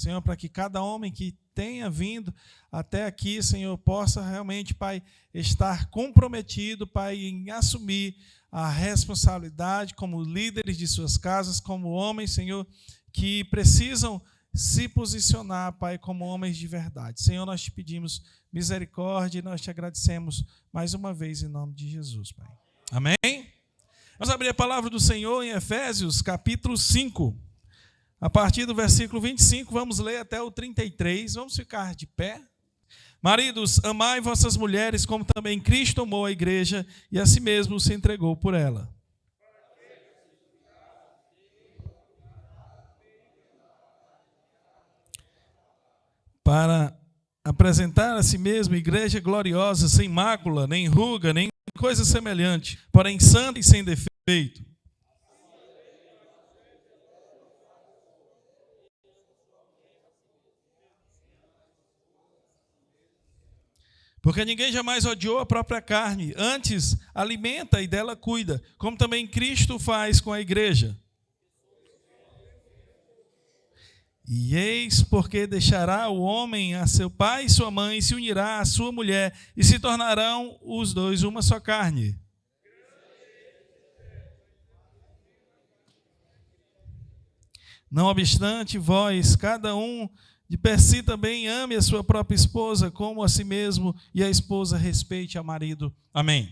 Senhor, para que cada homem que tenha vindo até aqui, Senhor, possa realmente, Pai, estar comprometido, Pai, em assumir a responsabilidade como líderes de suas casas, como homens, Senhor, que precisam se posicionar, Pai, como homens de verdade. Senhor, nós te pedimos misericórdia e nós te agradecemos mais uma vez em nome de Jesus, Pai. Amém? Vamos abrir a palavra do Senhor em Efésios, capítulo 5. A partir do versículo 25, vamos ler até o 33. Vamos ficar de pé. Maridos, amai vossas mulheres, como também Cristo amou a igreja e a si mesmo se entregou por ela. Para apresentar a si mesmo igreja gloriosa, sem mácula, nem ruga, nem coisa semelhante, porém santa e sem defeito. Porque ninguém jamais odiou a própria carne, antes alimenta e dela cuida, como também Cristo faz com a igreja. E eis porque deixará o homem a seu pai e sua mãe, e se unirá à sua mulher, e se tornarão os dois uma só carne. Não obstante, vós, cada um de per si também ame a sua própria esposa como a si mesmo, e a esposa respeite ao marido. Amém.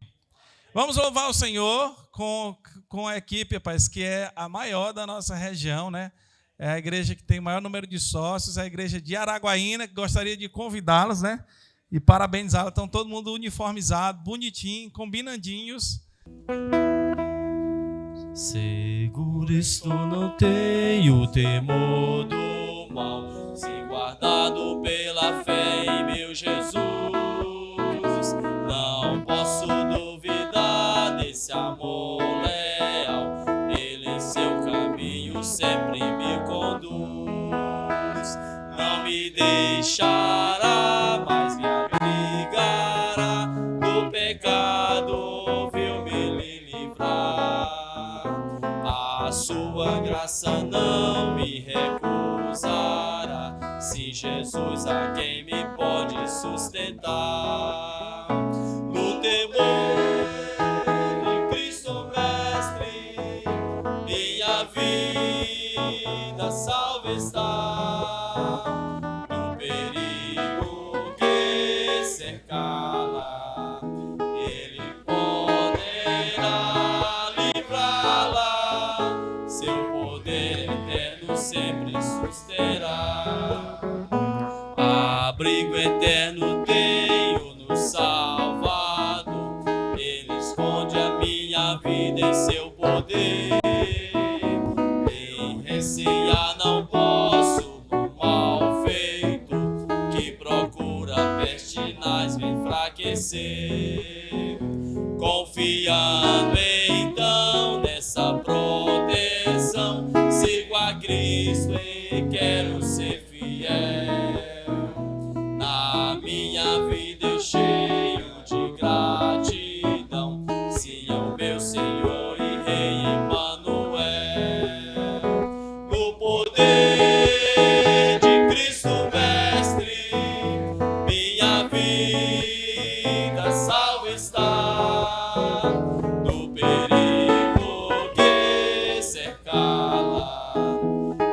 Vamos louvar o Senhor com a equipe, rapaz, que é a maior da nossa região, né? É a igreja que tem o maior número de sócios, é a igreja de Araguaína, que gostaria de convidá-los, né? E parabenizá-los. Estão todo mundo uniformizado, bonitinho, combinandinhos. Seguro estou, não tenho temor do mal, se guardado pela fé em meu Jesus. Não posso duvidar desse amor leal, ele em seu caminho sempre me conduz. Não me deixará, mas me abrigará do pecado, viu me livrar. A sua graça não me recusará, se Jesus a quem me pode sustentar. No temor de Cristo Mestre, minha vida salva está. Do perigo que cercá-la, ele poderá livrá-la, seu poder eterno sempre susterá. Abrigo eterno tenho no Salvador, ele esconde a minha vida em seu poder. Em recear não posso no mal feito, que procura pertinaz me enfraquecer. Confiando então nessa proteção, sigo a Cristo e quero ser fiel. Na minha vida eu cheio de gratidão, sim, é o meu Senhor e Rei Emmanuel. No poder de Cristo Mestre, minha vida salva está. Do perigo que cercá-la,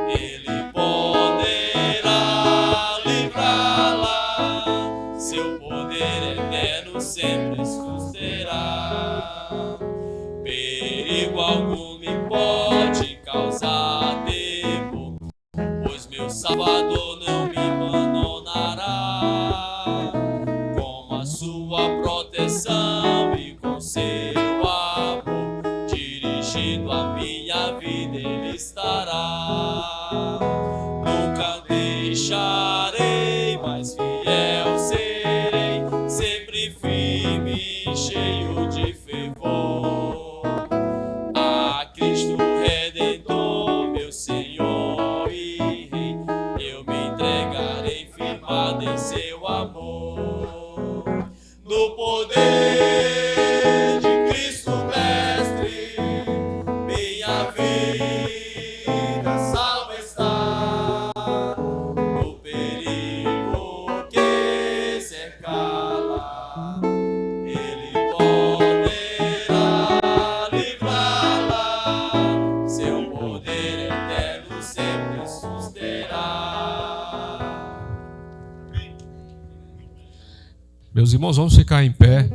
ele poderá livrá-la, seu poder eterno sempre susterá. Perigo algum me pode causar temor, pois meu Salvador não me abandonará. Com a sua proteção e com seu amor, dirigindo a minha vida ele estará. Nunca deixarei, mas fiel serei, sempre firme e cheio de fervor. A Cristo Redentor, meu Senhor e Rei, eu me entregarei firmado em seu amor. No poder de Cristo Mestre, minha vida salva está. No Meus irmãos, vamos ficar em pé.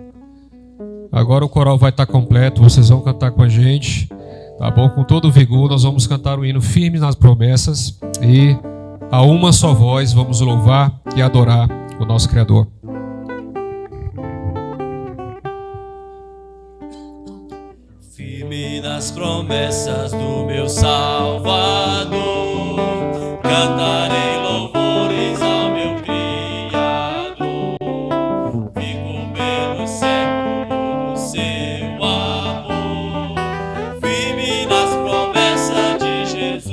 Agora o coral vai estar completo, vocês vão cantar com a gente, tá bom? Com todo o vigor, nós vamos cantar o hino Firmes nas Promessas e a uma só voz vamos louvar e adorar o nosso Criador. Firme nas promessas do meu Salvador, cantarei louvores ao meu Criador. Fico pelos séculos no seu amor, firme nas promessas de Jesus.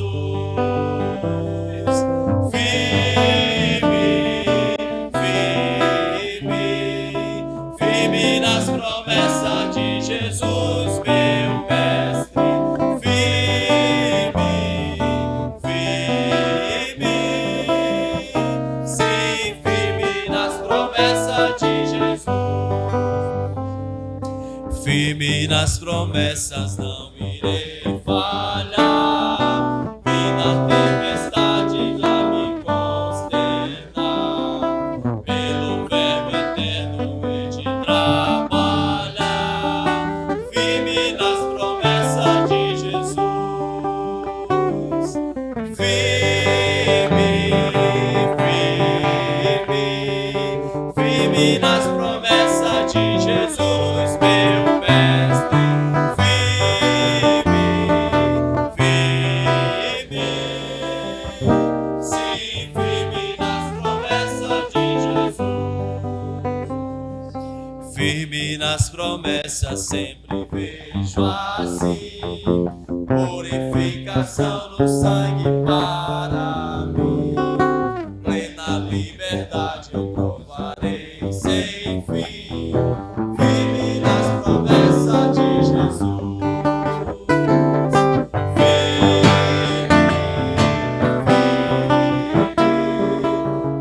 Firme nas promessas de Jesus, meu mestre. Sim, firme nas promessas de Jesus. Firme nas promessas, não irei falhar, e na tempestade lá me consternar. Pelo verbo eterno hei de trabalhar, firme nas promessas de Jesus. Firme nas promessas de Jesus, meu mestre. Sim, firme nas promessas de Jesus. Firme nas promessas, sempre vejo assim purificação no sangue para mim. Plena liberdade eu provarei sem fim, firme nas promessas de Jesus.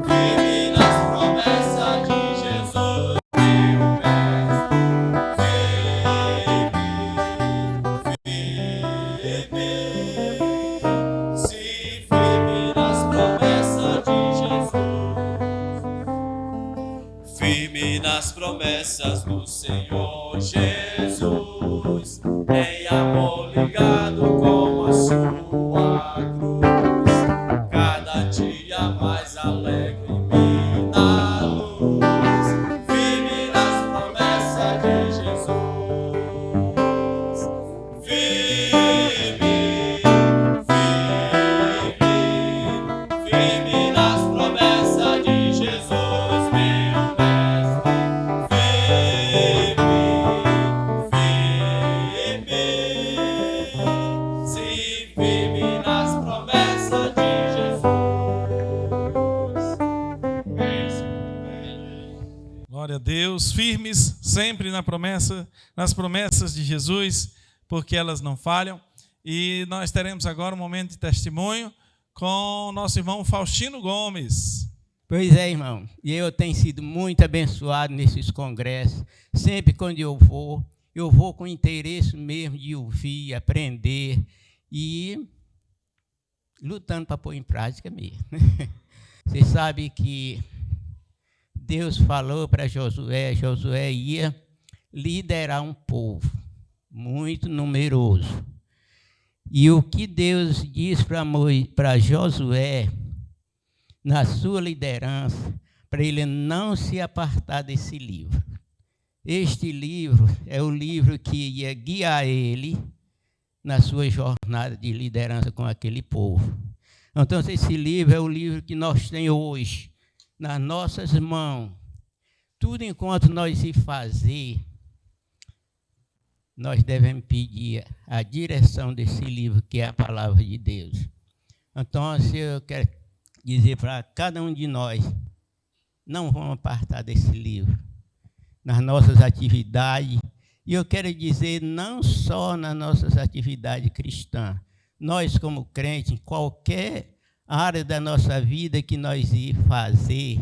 Firme nas promessas de Jesus, meu mestre. Sim, firme nas promessas de Jesus. Firme nas promessas do Senhor Jesus, em amor ligado com a sua cruz, cada dia mais alegre em mim na luz. Firme nas promessas de Jesus. Firme nas promessas de Jesus, meu mestre. Sim, firme nas promessas de Jesus. Glória a Deus, firmes sempre nas promessas de Jesus, porque elas não falham. E nós teremos agora um momento de testemunho com o nosso irmão Faustino Gomes. Pois é, irmão, e eu tenho sido muito abençoado nesses congressos. Sempre quando eu vou com interesse mesmo de ouvir, aprender e lutando para pôr em prática mesmo. Você sabe que Deus falou para Josué ia liderar um povo muito numeroso. E o que Deus diz para Josué, na sua liderança, para ele não se apartar desse livro. Este livro é o livro que ia guiar ele na sua jornada de liderança com aquele povo. Então, esse livro é o livro que nós temos hoje nas nossas mãos. Tudo enquanto nós se fazer, nós devemos pedir a direção desse livro, que é a palavra de Deus. Então, eu quero dizer para cada um de nós, não vamos apartar desse livro nas nossas atividades. E eu quero dizer, não só nas nossas atividades cristãs, nós como crentes, em qualquer área da nossa vida que nós ir fazer,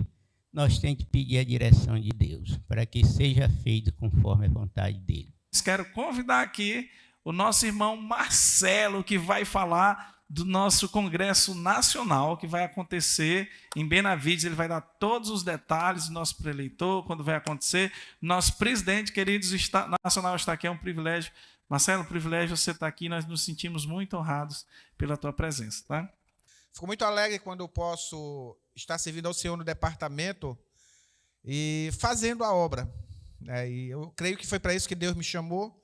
nós temos que pedir a direção de Deus, para que seja feito conforme a vontade dele. Quero convidar aqui o nosso irmão Marcelo, que vai falar do nosso congresso nacional, que vai acontecer em Benavides. Ele vai dar todos os detalhes do nosso pré-eleitor, quando vai acontecer. Nosso presidente, queridos, nacional está aqui, é um privilégio. Marcelo, um privilégio você estar aqui, nós nos sentimos muito honrados pela tua presença. Tá? Fico muito alegre quando eu posso estar servindo ao Senhor no departamento e fazendo a obra. E eu creio que foi para isso que Deus me chamou.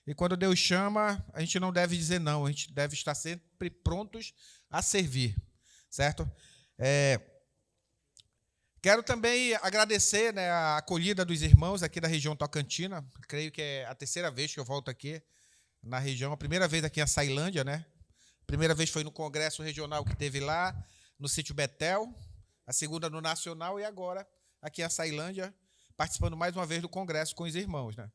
E quando Deus chama, a gente não deve dizer não, a gente deve estar sempre prontos a servir, certo? Quero também agradecer, né, a acolhida dos irmãos aqui da região Tocantina. Creio que é a terceira vez que eu volto aqui na região. A primeira vez aqui em Açailândia, né? A primeira vez foi no congresso regional que teve lá, no sítio Betel. A segunda no Nacional e agora aqui em Açailândia, participando mais uma vez do congresso com os irmãos, né?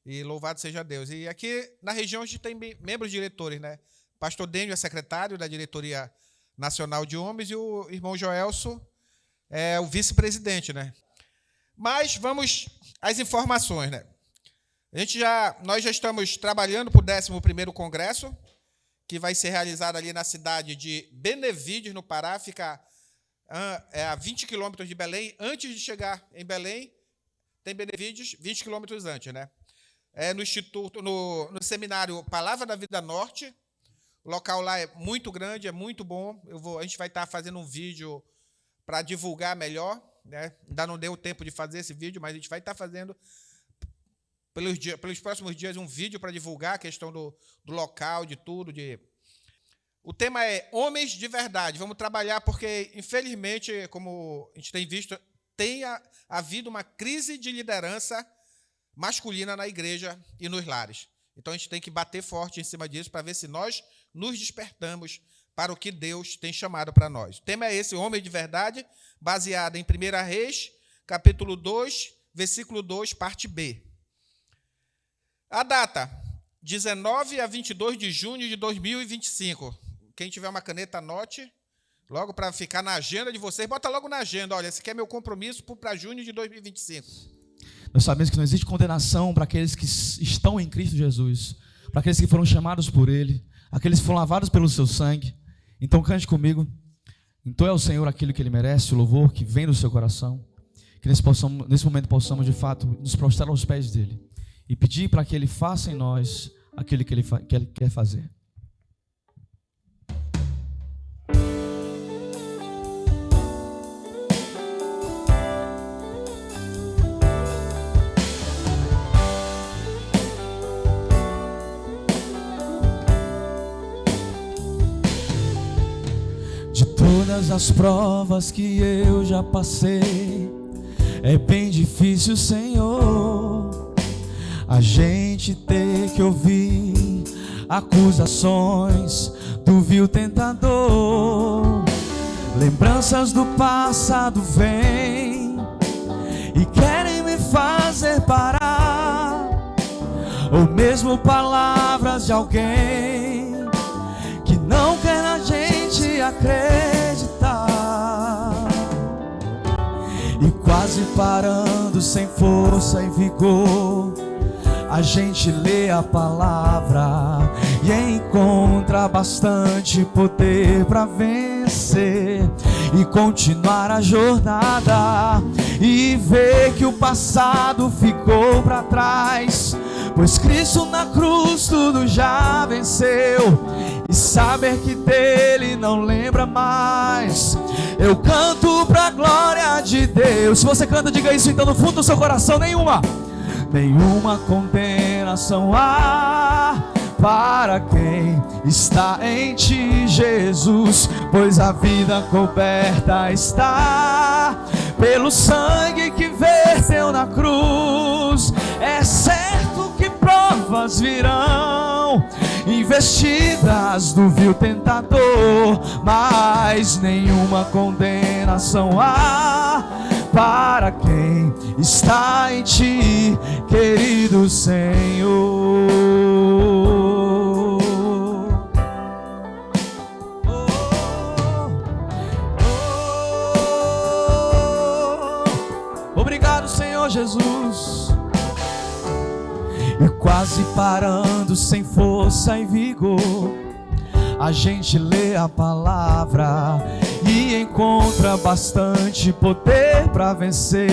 E louvado seja Deus. E aqui na região a gente tem membros diretores, né? Pastor Dênio é secretário da Diretoria Nacional de Homens e o irmão Joelso é o vice-presidente, né? Mas vamos às informações, né? Nós já estamos trabalhando para o 11º Congresso, que vai ser realizado ali na cidade de Benevides, no Pará, fica a 20 quilômetros de Belém. Antes de chegar em Belém, tem Benevides, 20 quilômetros antes, né? No Instituto, no seminário Palavra da Vida Norte. O local lá é muito grande, é muito bom. A gente vai estar fazendo um vídeo para divulgar melhor, né? Ainda não deu tempo de fazer esse vídeo, mas a gente vai estar fazendo, pelos próximos dias, um vídeo para divulgar a questão do local, de tudo. O tema é Homens de Verdade. Vamos trabalhar porque, infelizmente, como a gente tem visto, tem havido uma crise de liderança masculina na igreja e nos lares. Então, a gente tem que bater forte em cima disso para ver se nós nos despertamos para o que Deus tem chamado para nós. O tema é esse, Homem de Verdade, baseado em 1 Reis, capítulo 2, versículo 2, parte B. A data, 19 a 22 de junho de 2025. Quem tiver uma caneta, anote, logo para ficar na agenda de vocês. Bota logo na agenda, olha, esse aqui é meu compromisso para junho de 2025. Nós sabemos que não existe condenação para aqueles que estão em Cristo Jesus, para aqueles que foram chamados por Ele, aqueles que foram lavados pelo seu sangue. Então cante comigo. Então é o Senhor aquilo que Ele merece, o louvor que vem do seu coração. Que nesse momento possamos, de fato, nos prostrar aos pés dEle e pedir para que Ele faça em nós aquilo que Ele quer fazer. Todas as provas que eu já passei, é bem difícil, Senhor, a gente ter que ouvir acusações do vil tentador. Lembranças do passado vêm e querem me fazer parar, ou mesmo palavras de alguém que não quer a gente acreditar. E quase parando, sem força e vigor, a gente lê a palavra e encontra bastante poder para vencer e continuar a jornada, e ver que o passado ficou para trás, pois Cristo na cruz tudo já venceu, e saber que dele não lembra mais. Eu canto pra glória de Deus. Se você canta, diga isso então no fundo do seu coração. Nenhuma condenação há para quem está em ti, Jesus, pois a vida coberta está pelo sangue que verteu na cruz. É certo que provas virão, investidas do vil tentador, mas nenhuma condenação há para quem está em ti, querido Senhor. Obrigado, Senhor Jesus. E quase parando, sem força e vigor, a gente lê a palavra e encontra bastante poder para vencer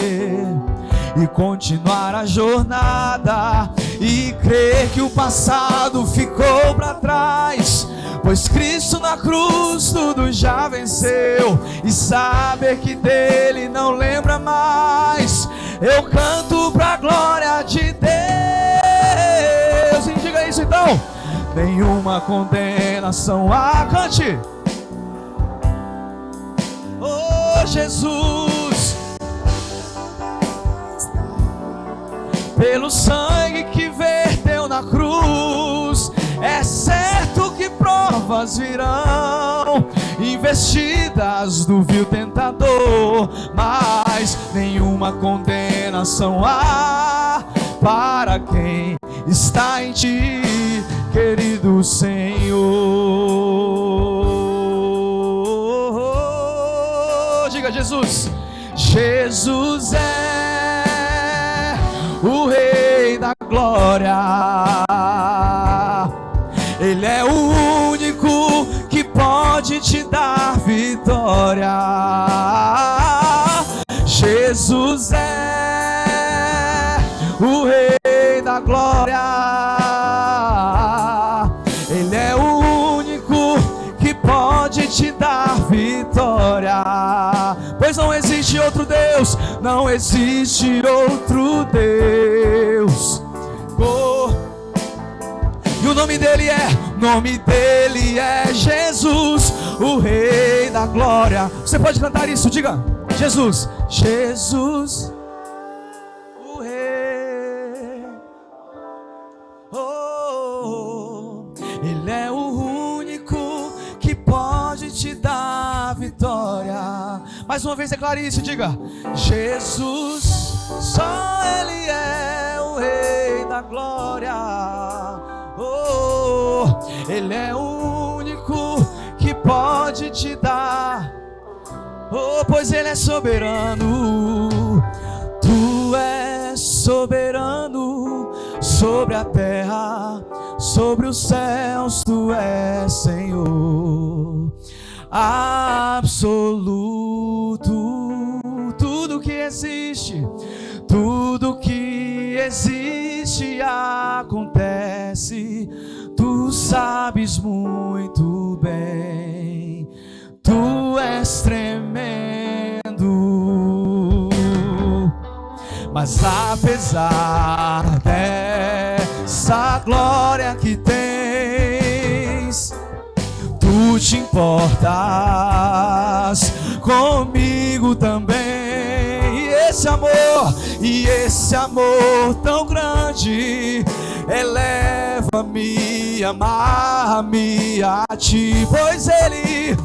e continuar a jornada e crer que o passado ficou para trás, pois Cristo na cruz tudo já venceu, e saber que dele não lembra mais. Eu canto pra glória de Deus. E diga isso então. Nenhuma condenação há. Cante. Oh Jesus, pelo sangue que verteu na cruz, é certo que provas virão, investidas do vil tentador, mas nenhuma condenação há para quem está em ti, querido Senhor. Diga Jesus. Jesus é o Rei da glória, Ele é o único que pode te dar vitória. Jesus é o Rei da glória, Ele é o único que pode te dar vitória. Pois não existe outro Deus, não existe outro Deus. Oh. E o nome dele é Jesus, o Rei da glória. Você pode cantar isso, diga. Jesus, Jesus, o Rei. Oh, Ele é o único que pode te dar vitória. Mais uma vez declare isso, diga. Jesus, só Ele é o Rei da glória. Oh, Ele é o único que pode te dar. Oh, pois Ele é soberano. Tu és soberano sobre a terra, sobre os céus. Tu és Senhor absoluto. Tudo que existe, tudo que existe acontece. Tu sabes muito bem. Tu és tremendo, mas apesar dessa glória que tens, tu te importas comigo também. E esse amor tão grande eleva-me, amar-me a ti, pois Ele,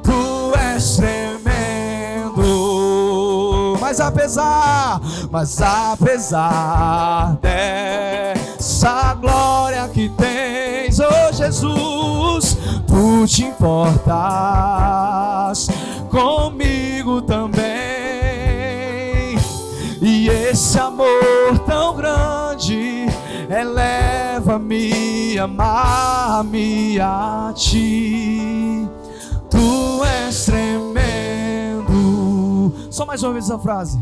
tu és tremendo. Mas apesar dessa glória que tens, oh Jesus, tu te importas comigo também. E esse amor tão grande eleva-me, amar-me a ti. Tu és tremendo. Só mais uma vez essa frase.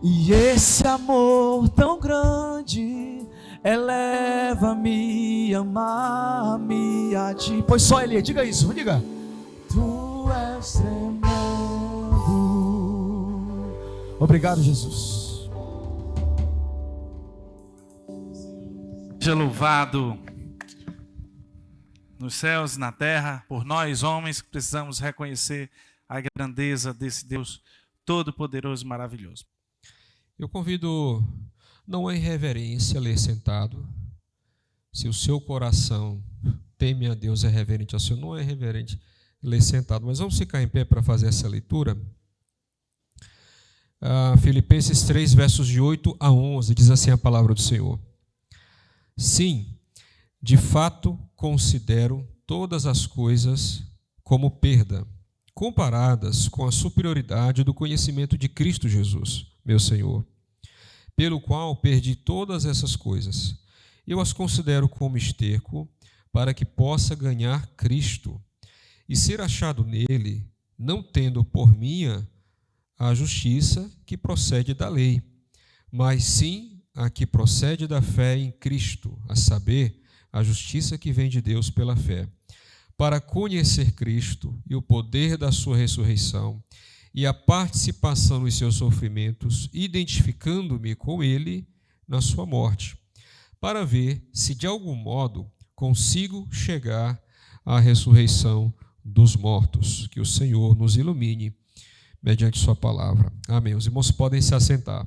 E esse amor tão grande eleva-me, amar-me a ti. Pois só Ele é. Diga isso, diga. Tu és tremendo. Obrigado, Jesus. Seja louvado nos céus e na terra, por nós homens que precisamos reconhecer a grandeza desse Deus todo-poderoso e maravilhoso. Eu convido, não é irreverência ler sentado. Se o seu coração teme a Deus, é reverente ao Senhor, não é irreverente ler sentado. Mas vamos ficar em pé para fazer essa leitura. Filipenses 3, versos de 8 a 11, diz assim a palavra do Senhor. Sim, de fato considero todas as coisas como perda, comparadas com a superioridade do conhecimento de Cristo Jesus, meu Senhor, pelo qual perdi todas essas coisas. Eu as considero como esterco para que possa ganhar Cristo e ser achado nele, não tendo por minha a justiça que procede da lei, mas sim a que procede da fé em Cristo, a saber, a justiça que vem de Deus pela fé, para conhecer Cristo e o poder da sua ressurreição e a participação nos seus sofrimentos, identificando-me com ele na sua morte, para ver se de algum modo consigo chegar à ressurreição dos mortos. Que o Senhor nos ilumine mediante sua palavra. Amém. Os irmãos podem se assentar.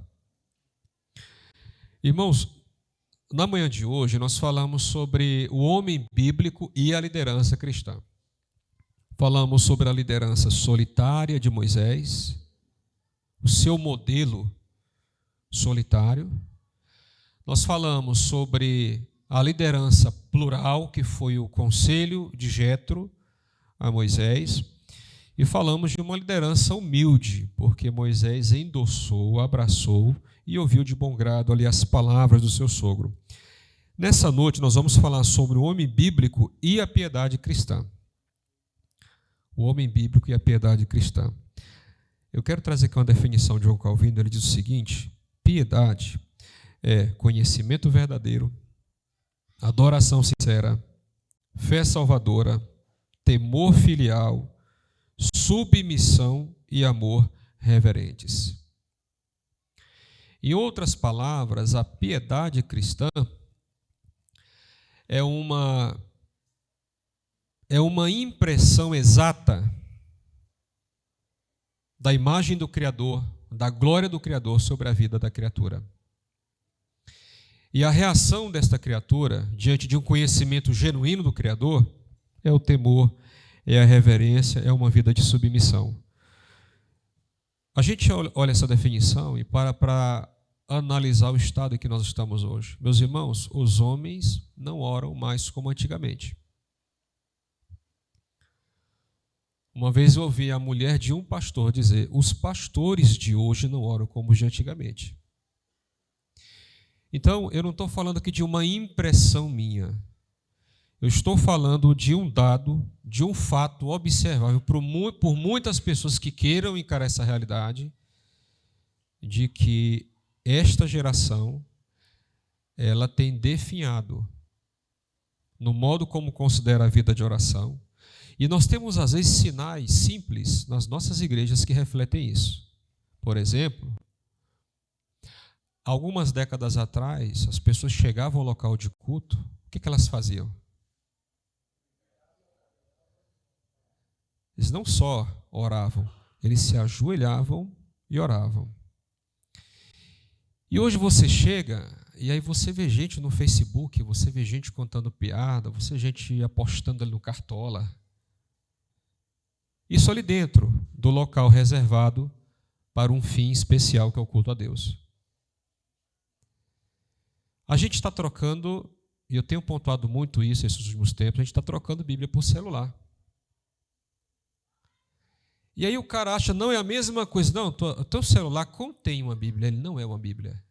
Irmãos, na manhã de hoje nós falamos sobre o homem bíblico e a liderança cristã. Falamos sobre a liderança solitária de Moisés, o seu modelo solitário. Nós falamos sobre a liderança plural, que foi o conselho de Jetro a Moisés, e falamos de uma liderança humilde, porque Moisés endossou, abraçou e ouviu de bom grado ali as palavras do seu sogro. Nessa noite nós vamos falar sobre o homem bíblico e a piedade cristã. O homem bíblico e a piedade cristã. Eu quero trazer aqui uma definição de João Calvino. Ele diz o seguinte: piedade é conhecimento verdadeiro, adoração sincera, fé salvadora, temor filial, submissão e amor reverentes. Em outras palavras, a piedade cristã é uma impressão exata da imagem do Criador, da glória do Criador sobre a vida da criatura. E a reação desta criatura diante de um conhecimento genuíno do Criador é o temor, é a reverência, é uma vida de submissão. A gente olha essa definição e para analisar o estado em que nós estamos hoje. Meus irmãos, os homens não oram mais como antigamente. Uma vez eu ouvi a mulher de um pastor dizer: os pastores de hoje não oram como de antigamente. Então, eu não estou falando aqui de uma impressão minha. Eu estou falando de um dado, de um fato observável por muitas pessoas que queiram encarar essa realidade, de que esta geração ela tem definhado no modo como considera a vida de oração. E nós temos, às vezes, sinais simples nas nossas igrejas que refletem isso. Por exemplo, algumas décadas atrás, as pessoas chegavam ao local de culto, o que elas faziam? Eles não só oravam, eles se ajoelhavam e oravam. E hoje você chega e aí você vê gente no Facebook, você vê gente contando piada, você vê gente apostando ali no Cartola. Isso ali dentro do local reservado para um fim especial que é o culto a Deus. A gente está trocando, e eu tenho pontuado muito isso nesses últimos tempos, a gente está trocando Bíblia por celular. E aí o cara acha, não é a mesma coisa. Não, o teu celular contém uma Bíblia, ele não é uma Bíblia.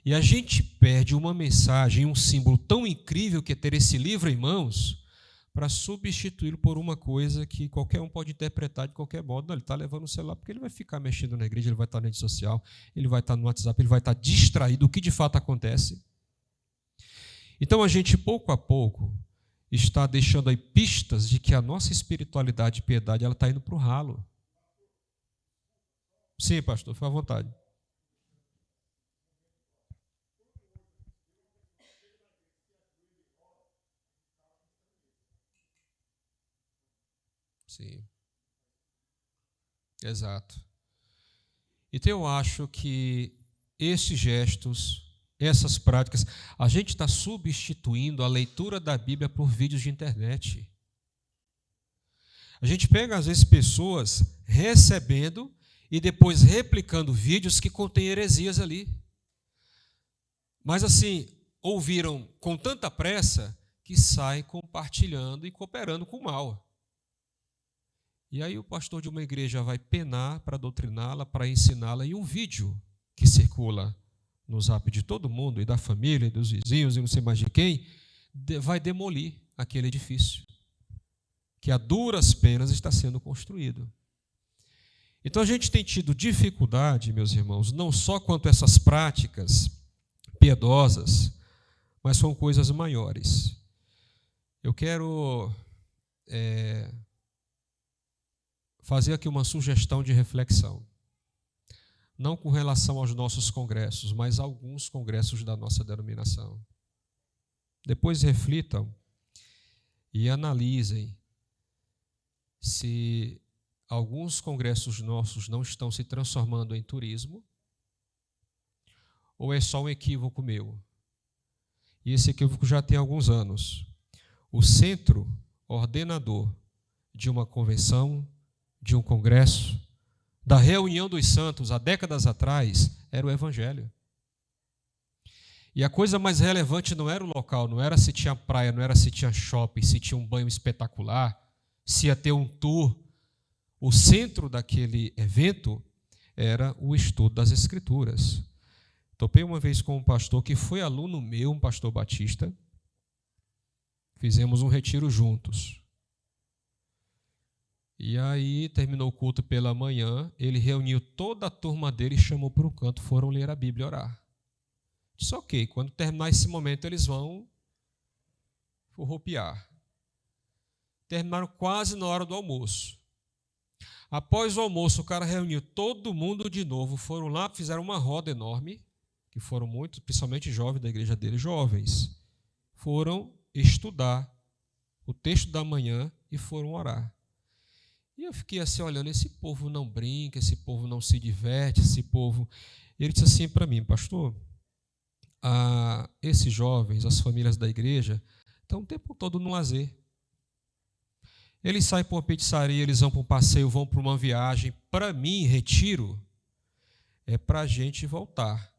E a gente perde uma mensagem, um símbolo tão incrível que é ter esse livro em mãos, para substituí-lo por uma coisa que qualquer um pode interpretar de qualquer modo. Não, ele está levando o celular porque ele vai ficar mexendo na igreja, ele vai estar na rede social, ele vai estar no WhatsApp, ele vai estar distraído do que de fato acontece. Então a gente, pouco a pouco, está deixando aí pistas de que a nossa espiritualidade e piedade ela está indo para o ralo. Sim, pastor, fica à vontade. Sim. Exato. Então eu acho que esses gestos, essas práticas, a gente está substituindo a leitura da Bíblia por vídeos de internet. A gente pega, às vezes, pessoas recebendo e depois replicando vídeos que contêm heresias ali. Mas, assim, ouviram com tanta pressa que saem compartilhando e cooperando com o mal. E aí o pastor de uma igreja vai penar para doutriná-la, para ensiná-la, e um vídeo que circula no zap de todo mundo, e da família, e dos vizinhos, e não sei mais de quem, vai demolir. aquele edifício, que a duras penas está sendo construído. Então a gente tem tido dificuldade, meus irmãos, não só quanto a essas práticas piedosas, mas são coisas maiores. Eu quero fazer aqui uma sugestão de reflexão. Não com relação aos nossos congressos, mas a alguns congressos da nossa denominação. Depois reflitam e analisem se alguns congressos nossos não estão se transformando em turismo, ou é só um equívoco meu. E esse equívoco já tem alguns anos. O centro ordenador de uma convenção, de um congresso, da reunião dos santos há décadas atrás, era o Evangelho. E a coisa mais relevante não era o local, não era se tinha praia, não era se tinha shopping, se tinha um banho espetacular, se ia ter um tour. O centro daquele evento era o estudo das Escrituras. Topei uma vez com um pastor que foi aluno meu, um pastor batista. Fizemos um retiro juntos. E aí, terminou o culto pela manhã, ele reuniu toda a turma dele e chamou para um canto, foram ler a Bíblia e orar. Disse, ok, quando terminar esse momento, eles vão forropear. Terminaram quase na hora do almoço. Após o almoço, o cara reuniu todo mundo de novo, foram lá, fizeram uma roda enorme, que foram muitos, principalmente jovens da igreja dele, jovens, foram estudar o texto da manhã e foram orar. E eu fiquei assim olhando, esse povo não brinca, esse povo não se diverte, esse povo... E ele disse assim para mim, pastor, esses jovens, as famílias da igreja, estão o tempo todo no lazer. Eles saem para uma pizzaria, eles vão para um passeio, vão para uma viagem. Para mim, retiro é para a gente voltar,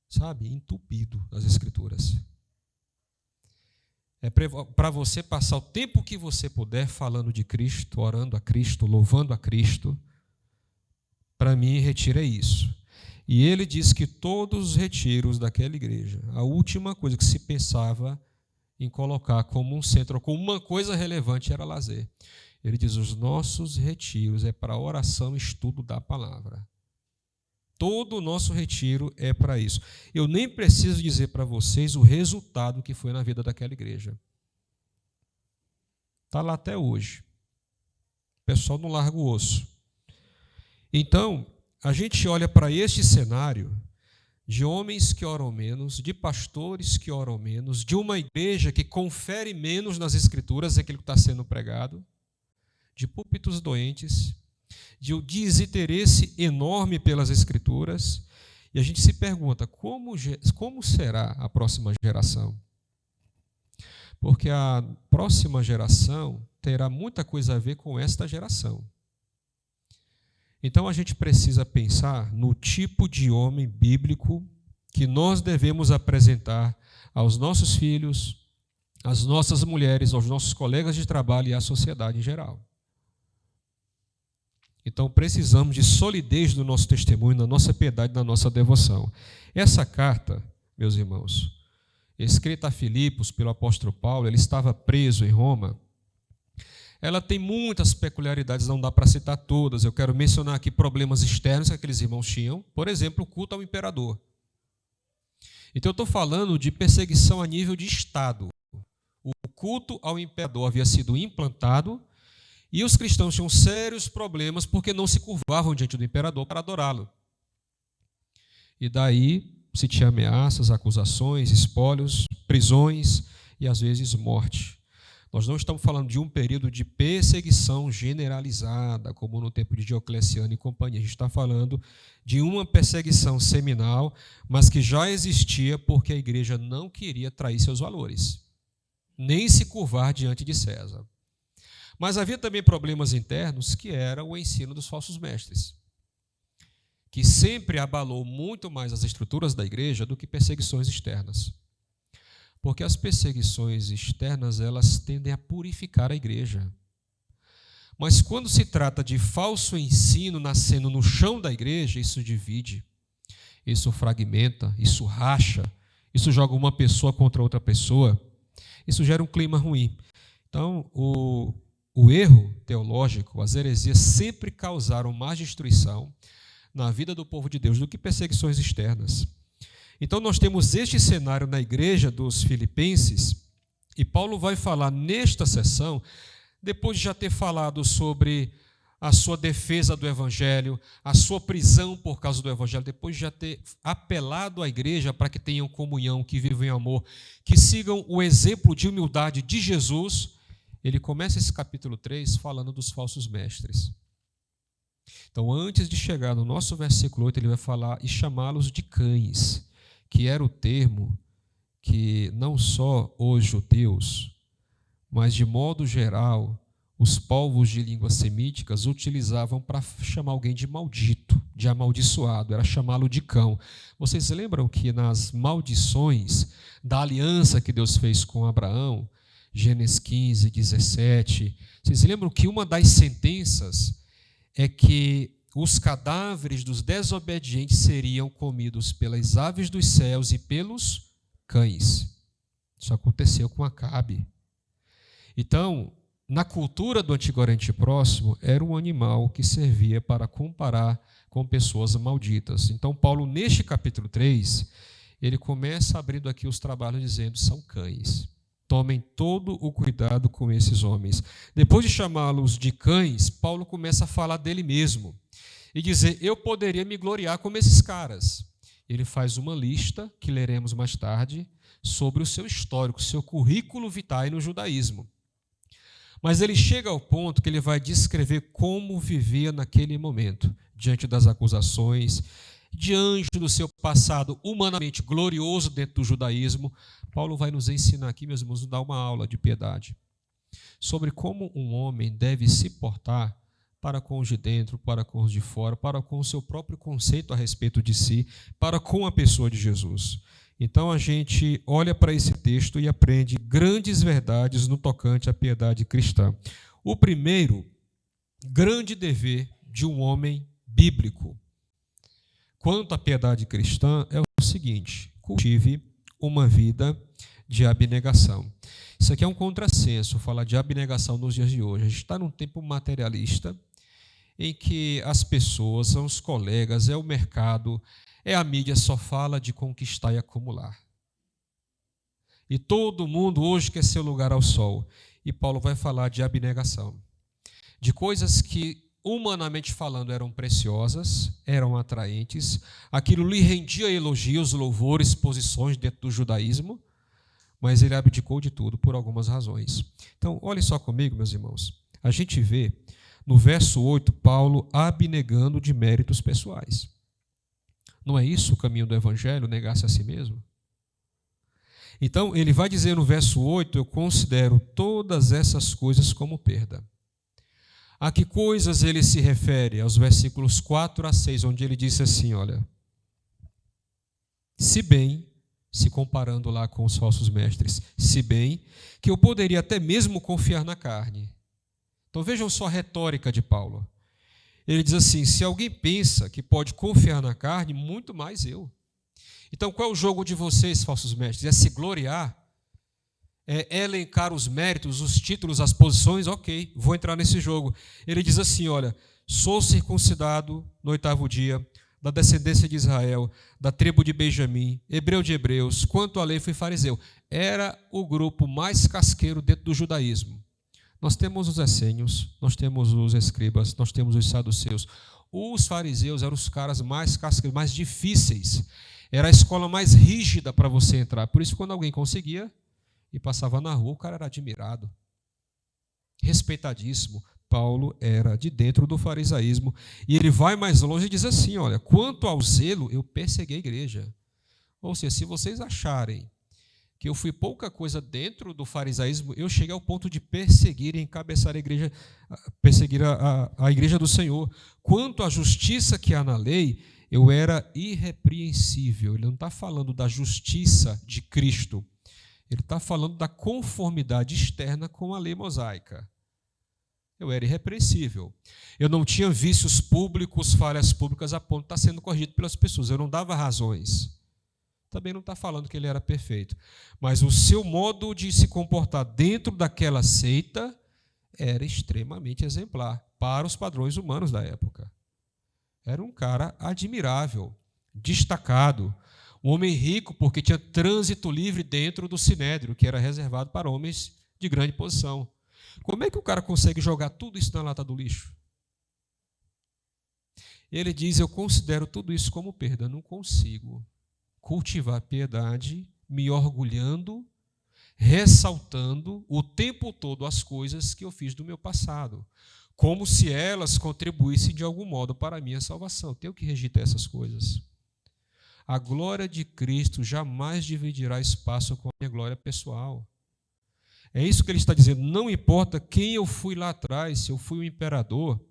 sabe, entupido das Escrituras. É para você passar o tempo que você puder falando de Cristo, orando a Cristo, louvando a Cristo. Para mim, retiro é isso. E ele diz que todos os retiros daquela igreja, a última coisa que se pensava em colocar como um centro, como uma coisa relevante, era lazer. Ele diz, os nossos retiros é para oração e estudo da palavra. Todo o nosso retiro é para isso. Eu nem preciso dizer para vocês o resultado que foi na vida daquela igreja. Está lá até hoje. O pessoal não larga o osso. Então, a gente olha para este cenário de homens que oram menos, de pastores que oram menos, de uma igreja que confere menos nas Escrituras aquilo que está sendo pregado, de púlpitos doentes, de um desinteresse enorme pelas Escrituras, e a gente se pergunta, como será a próxima geração? Porque a próxima geração terá muita coisa a ver com esta geração. Então a gente precisa pensar no tipo de homem bíblico que nós devemos apresentar aos nossos filhos, às nossas mulheres, aos nossos colegas de trabalho e à sociedade em geral. Então precisamos de solidez do nosso testemunho, da nossa piedade, da nossa devoção. Essa carta, meus irmãos, escrita a Filipos pelo apóstolo Paulo, ele estava preso em Roma. Ela tem muitas peculiaridades, não dá para citar todas. Eu quero mencionar aqui problemas externos que aqueles irmãos tinham. Por exemplo, o culto ao imperador. Então eu estou falando de perseguição a nível de Estado. O culto ao imperador havia sido implantado e os cristãos tinham sérios problemas porque não se curvavam diante do imperador para adorá-lo. E daí se tinha ameaças, acusações, espólios, prisões e às vezes morte. Nós não estamos falando de um período de perseguição generalizada, como no tempo de Diocleciano e companhia. A gente está falando de uma perseguição seminal, mas que já existia porque a igreja não queria trair seus valores, nem se curvar diante de César. Mas havia também problemas internos, que era o ensino dos falsos mestres, que sempre abalou muito mais as estruturas da igreja do que perseguições externas. Porque as perseguições externas, elas tendem a purificar a igreja. Mas quando se trata de falso ensino nascendo no chão da igreja, isso divide, isso fragmenta, isso racha, isso joga uma pessoa contra outra pessoa. Isso gera um clima ruim. Então, o erro teológico, as heresias sempre causaram mais destruição na vida do povo de Deus do que perseguições externas. Então, nós temos este cenário na igreja dos Filipenses, e Paulo vai falar nesta sessão, depois de já ter falado sobre a sua defesa do Evangelho, a sua prisão por causa do Evangelho, depois de já ter apelado à igreja para que tenham comunhão, que vivam em amor, que sigam o exemplo de humildade de Jesus, ele começa esse capítulo 3 falando dos falsos mestres. Então, antes de chegar no nosso versículo 8, ele vai falar e chamá-los de cães, que era o termo que não só os judeus, mas de modo geral, os povos de línguas semíticas utilizavam para chamar alguém de maldito, de amaldiçoado, era chamá-lo de cão. Vocês lembram que nas maldições da aliança que Deus fez com Abraão, Gênesis 15, 17, vocês lembram que uma das sentenças é que os cadáveres dos desobedientes seriam comidos pelas aves dos céus e pelos cães. Isso aconteceu com Acabe. Então, na cultura do Antigo Oriente Próximo, era um animal que servia para comparar com pessoas malditas. Então, Paulo, neste capítulo 3, ele começa abrindo aqui os trabalhos dizendo, são cães. Tomem todo o cuidado com esses homens. Depois de chamá-los de cães, Paulo começa a falar dele mesmo e dizer, eu poderia me gloriar como esses caras. Ele faz uma lista, que leremos mais tarde, sobre o seu histórico, seu currículo vitae no judaísmo. Mas ele chega ao ponto que ele vai descrever como vivia naquele momento, diante das acusações, diante do seu passado humanamente glorioso dentro do judaísmo. Paulo vai nos ensinar aqui, meus irmãos, nos dar uma aula de piedade, sobre como um homem deve se portar para com os de dentro, para com os de fora, para com o seu próprio conceito a respeito de si, para com a pessoa de Jesus. Então a gente olha para esse texto e aprende grandes verdades no tocante à piedade cristã. O primeiro grande dever de um homem bíblico quanto à piedade cristã é o seguinte: cultive uma vida de abnegação. Isso aqui é um contrassenso, falar de abnegação nos dias de hoje. A gente está num tempo materialista em que as pessoas, são os colegas, é o mercado, é a mídia, só fala de conquistar e acumular. E todo mundo hoje quer seu lugar ao sol. E Paulo vai falar de abnegação, de coisas que, humanamente falando, eram preciosas, eram atraentes, aquilo lhe rendia elogios, louvores, posições dentro do judaísmo, mas ele abdicou de tudo por algumas razões. Então, olhem só comigo, meus irmãos. A gente vê no verso 8, Paulo abnegando de méritos pessoais. Não é isso o caminho do Evangelho, negar-se a si mesmo? Então, ele vai dizer no verso 8, eu considero todas essas coisas como perda. A que coisas ele se refere? Aos versículos 4 a 6, onde ele disse assim, olha, se bem, se comparando lá com os falsos mestres, se bem que eu poderia até mesmo confiar na carne. Então vejam só a retórica de Paulo. Ele diz assim, se alguém pensa que pode confiar na carne, muito mais eu. Então qual é o jogo de vocês, falsos mestres? É se gloriar? É elencar os méritos, os títulos, as posições? Ok, vou entrar nesse jogo. Ele diz assim, olha, sou circuncidado no 8º dia, da descendência de Israel, da tribo de Benjamim, hebreu de hebreus, quanto à lei fui fariseu. Era o grupo mais casqueiro dentro do judaísmo. Nós temos os essênios, nós temos os escribas, nós temos os saduceus. Os fariseus eram os caras mais casqueiros, mais difíceis. Era a escola mais rígida para você entrar. Por isso, quando alguém conseguia e passava na rua, o cara era admirado, respeitadíssimo. Paulo era de dentro do farisaísmo. E ele vai mais longe e diz assim, olha, quanto ao zelo, eu persegui a igreja. Ou seja, se vocês acharem que eu fui pouca coisa dentro do farisaísmo, eu cheguei ao ponto de perseguir e encabeçar a igreja, perseguir a igreja do Senhor. Quanto à justiça que há na lei, eu era irrepreensível. Ele não está falando da justiça de Cristo, ele está falando da conformidade externa com a lei mosaica. Eu era irrepreensível. Eu não tinha vícios públicos, falhas públicas a ponto de estar sendo corrigido pelas pessoas. Eu não dava razões. Também não está falando que ele era perfeito. Mas o seu modo de se comportar dentro daquela seita era extremamente exemplar para os padrões humanos da época. Era um cara admirável, destacado, um homem rico porque tinha trânsito livre dentro do sinédrio, que era reservado para homens de grande posição. Como é que o cara consegue jogar tudo isso na lata do lixo? Ele diz, eu considero tudo isso como perda, não consigo cultivar piedade, me orgulhando, ressaltando o tempo todo as coisas que eu fiz do meu passado, como se elas contribuíssem de algum modo para a minha salvação. Tenho que rejeitar essas coisas. A glória de Cristo jamais dividirá espaço com a minha glória pessoal. É isso que ele está dizendo. Não importa quem eu fui lá atrás, se eu fui o imperador,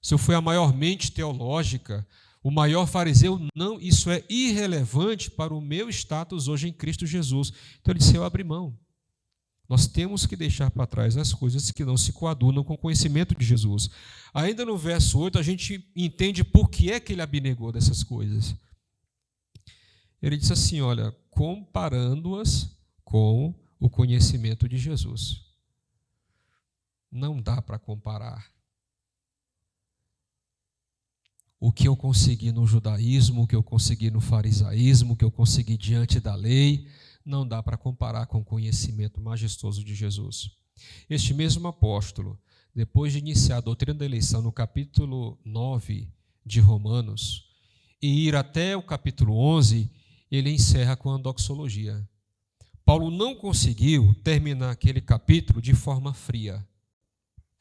se eu fui a maior mente teológica, o maior fariseu, não, isso é irrelevante para o meu status hoje em Cristo Jesus. Então ele disse, eu abri mão. Nós temos que deixar para trás as coisas que não se coadunam com o conhecimento de Jesus. Ainda no verso 8, a gente entende por que é que ele abnegou dessas coisas. Ele disse assim, olha, comparando-as com o conhecimento de Jesus. Não dá para comparar. O que eu consegui no judaísmo, o que eu consegui no farisaísmo, o que eu consegui diante da lei, não dá para comparar com o conhecimento majestoso de Jesus. Este mesmo apóstolo, depois de iniciar a doutrina da eleição no capítulo 9 de Romanos, e ir até o capítulo 11, ele encerra com a doxologia. Paulo não conseguiu terminar aquele capítulo de forma fria,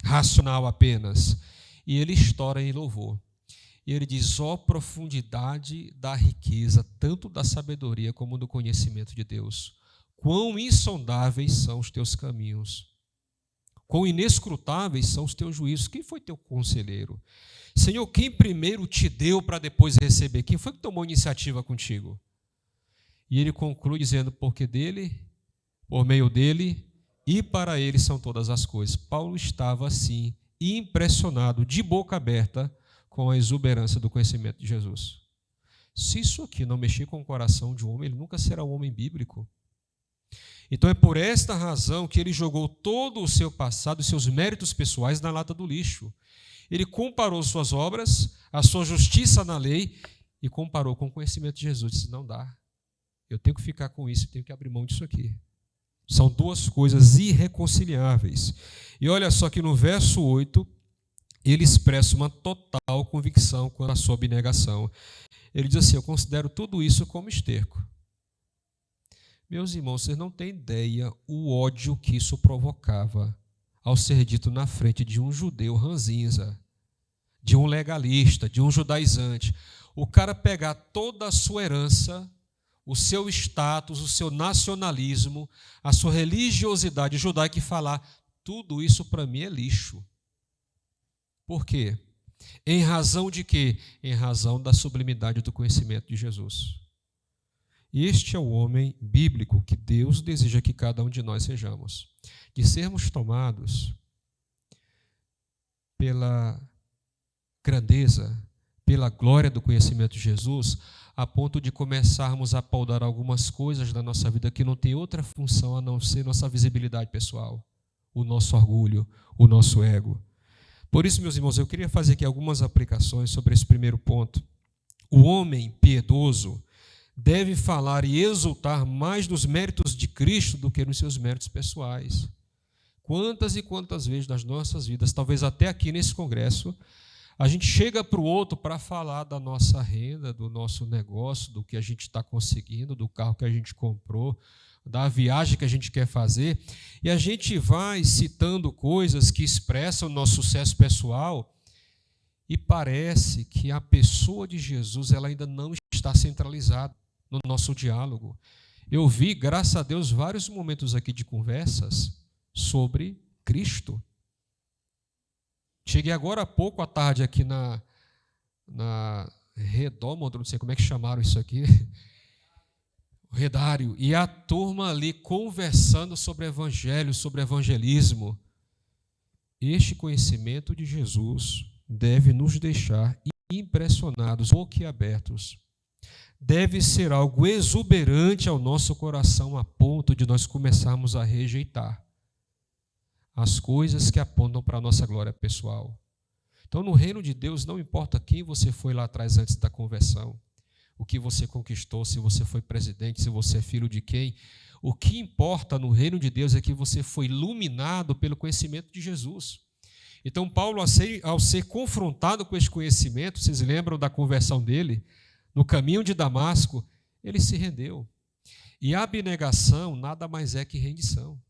racional apenas, e ele estoura em louvor. E ele diz, ó profundidade da riqueza, tanto da sabedoria como do conhecimento de Deus. Quão insondáveis são os teus caminhos. Quão inescrutáveis são os teus juízos. Quem foi teu conselheiro? Senhor, quem primeiro te deu para depois receber? Quem foi que tomou iniciativa contigo? E ele conclui dizendo, porque dele, por meio dele e para ele são todas as coisas. Paulo estava assim, impressionado, de boca aberta, com a exuberância do conhecimento de Jesus. Se isso aqui não mexer com o coração de um homem, ele nunca será um homem bíblico. Então é por esta razão que ele jogou todo o seu passado e seus méritos pessoais na lata do lixo. Ele comparou suas obras, a sua justiça na lei, e comparou com o conhecimento de Jesus. Disse, não dá. Eu tenho que ficar com isso, eu tenho que abrir mão disso aqui. São duas coisas irreconciliáveis. E olha só que no verso 8, ele expressa uma total convicção quanto à sua abnegação. Ele diz assim, eu considero tudo isso como esterco. Meus irmãos, vocês não têm ideia o ódio que isso provocava ao ser dito na frente de um judeu ranzinza, de um legalista, de um judaizante. O cara pegar toda a sua herança, o seu status, o seu nacionalismo, a sua religiosidade judaica e falar, tudo isso para mim é lixo. Por quê? Em razão de quê? Em razão da sublimidade do conhecimento de Jesus. Este é o homem bíblico que Deus deseja que cada um de nós sejamos. De sermos tomados pela grandeza, pela glória do conhecimento de Jesus, a ponto de começarmos a apaudar algumas coisas da nossa vida que não tem outra função a não ser nossa visibilidade pessoal, o nosso orgulho, o nosso ego. Por isso, meus irmãos, eu queria fazer aqui algumas aplicações sobre esse primeiro ponto. O homem piedoso deve falar e exultar mais dos méritos de Cristo do que nos seus méritos pessoais. Quantas e quantas vezes nas nossas vidas, talvez até aqui nesse congresso, a gente chega para o outro para falar da nossa renda, do nosso negócio, do que a gente está conseguindo, do carro que a gente comprou, da viagem que a gente quer fazer, e a gente vai citando coisas que expressam o nosso sucesso pessoal, e parece que a pessoa de Jesus ela ainda não está centralizada no nosso diálogo. Eu vi, graças a Deus, vários momentos aqui de conversas sobre Cristo. Cheguei agora há pouco à tarde aqui na Redoma, não sei como é que chamaram isso aqui, Redário, e a turma ali conversando sobre evangelho, sobre evangelismo. Este conhecimento de Jesus deve nos deixar impressionados, boquiabertos. deve ser algo exuberante ao nosso coração, a ponto de nós começarmos a rejeitar as coisas que apontam para a nossa glória pessoal. Então, no reino de Deus, não importa quem você foi lá atrás antes da conversão, o que você conquistou, se você foi presidente, se você é filho de quem, o que importa no reino de Deus é que você foi iluminado pelo conhecimento de Jesus. Então, Paulo, ao ser confrontado com esse conhecimento, vocês lembram da conversão dele? No caminho de Damasco, ele se rendeu. E a abnegação nada mais é que rendição.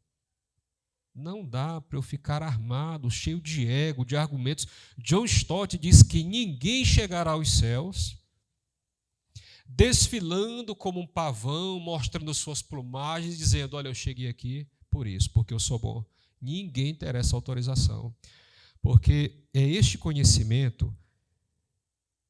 Não dá para eu ficar armado, cheio de ego, de argumentos. John Stott diz que ninguém chegará aos céus desfilando como um pavão, mostrando suas plumagens, dizendo, olha, eu cheguei aqui por isso, porque eu sou bom. Ninguém terá essa autorização. Porque é este conhecimento,